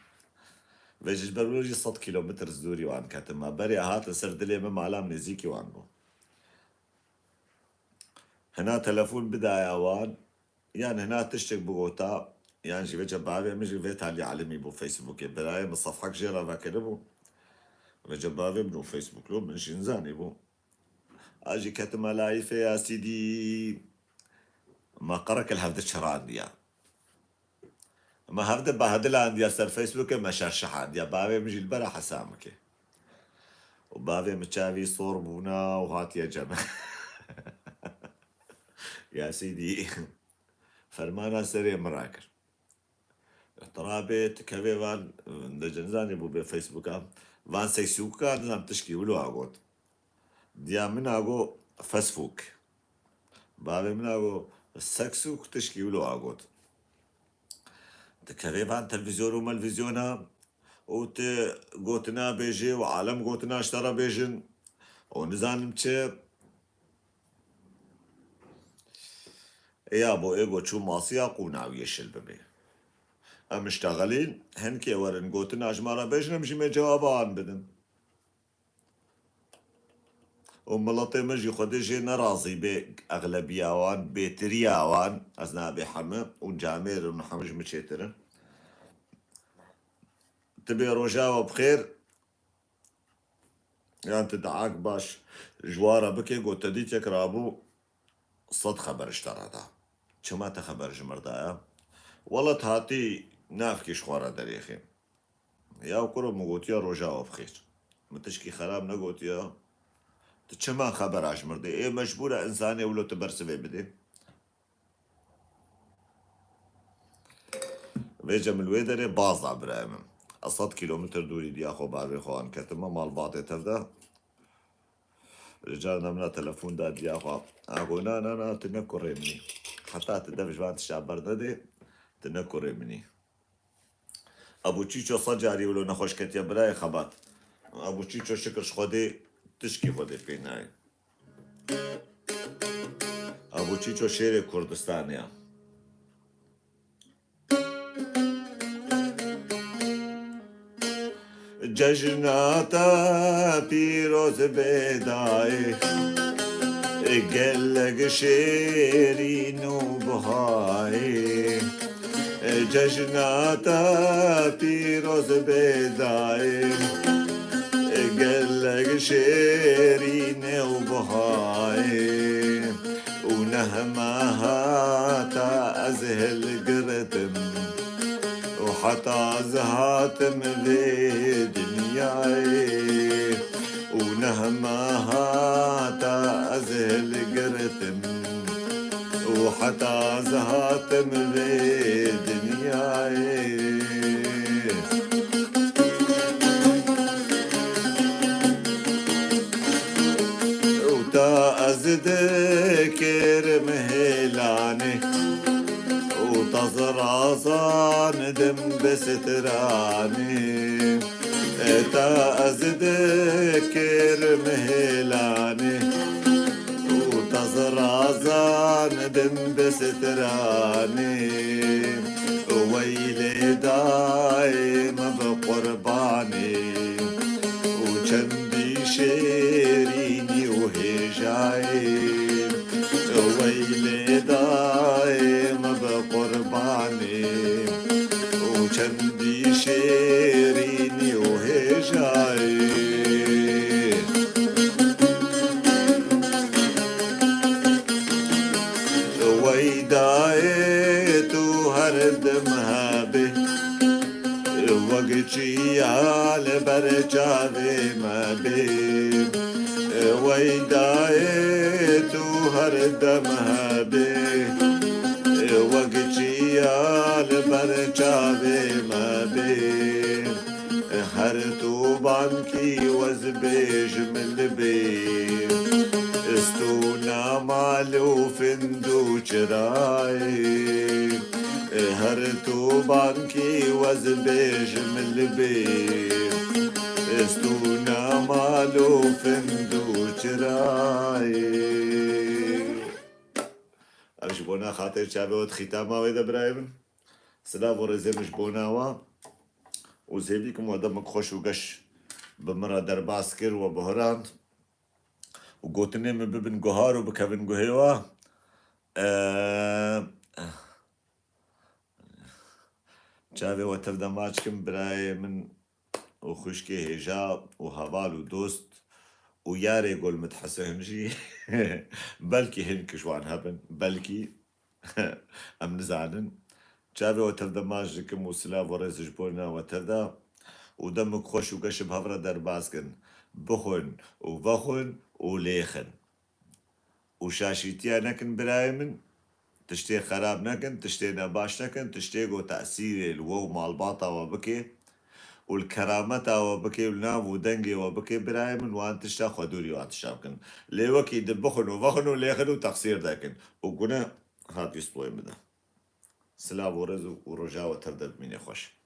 بيجي برولوجي 100 كيلومتر زدوري وان كاتما بري هات لسر دلي من معلام نزيكي وان بو هنا تلفون بداية وان يعني هنا تشتك بغوتا يعني جي بيجا بابي مجي فيت علي علمي بو فيسبوك براي من صفحك جيرا فاكربو بيجا بابي منو فيسبوك لو من شينزاني بو اجي كاتما لايفة يا سيدي ما قرك الهفدة شران ديا ما هفدة بهدل عندي ياسر فيسبوك ما شرشح عندي بابي مجي البرا حسامك وبابي متشافي صور بونا وهات يا جماعة يا سيدي فرمانا سري مراكر احترابي تكفي فان دجنزاني بو بفيسبوك فان سيسوكا نظام تشكي ولو اقوت ديا من اقو فسفوك بابي من اقو سكسوك تشكي ولو اقوت تكفي فان تلفزيون ومالفزيونا وت قوتنا بيجي وعالم قوتنا اشترى بيجن ونزان متشي يا بو ايغو تشو ماسيا قوناوي يشل ببي ام اشتغلين هنكي ورن قوتنا اجمارا بيجن مشي ما جوابان بدن وملطي مجي خودي جي نرازي بي اغلبياوان بيترياوان ازنا بحمى ونجامير ونحمج مشيترن تبي رجاوة بخير يعني تدعاك باش جوارا بكي قوت تديتك رابو صد خبر اشترادا شما تخبر جمردايا والله تهاتي نافكي شخوارا دريخي يا وكرو مقوتيا رجاوة بخير متشكي خراب نقوتيا چما خبراش مرده ای مجبور انسانی ولو تبرسوه بده ویجا ملوی داره بازا برایمم 100 کیلومتر دوری دیا خو باروی خوان کتما مال باطه تفده رجال نمنا تلفون داد دیا خو اقول نا تنكري مني حتى تدفش بعد الشعب ده تنكري مني ابو تشيچو صجاري ولو نخوش كتيا براي خبات ابو تشيچو شكرش خودي تشكي خودي بيناي ابو تشيچو شعر كردستانيا ججناتا پیروز بدای گلگ شیرین و بهای ججناتا پیروز بدای گلگ شیرین و بهای و نهمها تا از هل گرتم وحتى زهاتم ذي دنياي ونهمها تأزل قرتم وحتى زهاتم ذي دنياي وتا أزدكر مهلاني وتزرازان دم بستراني تا أزدكر مهلاني وتزرازان دم بستراني ويلي دايم بقرباني وجنبي شيريني وهجاي ويلي دايم بقرباني وجنبي شيريني وهجاي ويدايت وهردمها به وقتي على برجابي ما بي ويدايت وهردمها به وقتي على برجابي ما بي هرتو بانكي وزبيج من البي استونا مالو فندو جراي هرتو بانكي وزبيج من البي استونا مالو فندو جراي اش بونا خاطر شابوت ختامه ويدا برايم سلام ورزمش بوناوا وزيبيكم ودمك خوش وقش بمرا درباس كر وبهراند وقوتني من ببن قهار وبكبن قهيوة جاوي وتبدا ماچكم براي من وخشكي هجا وهوال ودوست وياري يقول متحسنجي بلكي هنك شوان هبن بلكي ام نزعلن جاوي وتبدا ماچكم وسلاف ورز جبونا وتبدا ودمك خوش وقش بهفرة درباسكن بخن وبخن وليخن وشاشيتيا نكن برايمن تشتي خراب نكن تشتي نباش نكن تشتي قو تأثير الوو مالباطا وبكي والكرامتا وبكي والناف ودنجي وبكي برايمن وان تشتا خدوري وان تشابكن ليوكي دبخن وبخن وليخن وتقصير داكن وقنا هات يسطوي مده سلام ورزو ورجاوة تردد مني خوش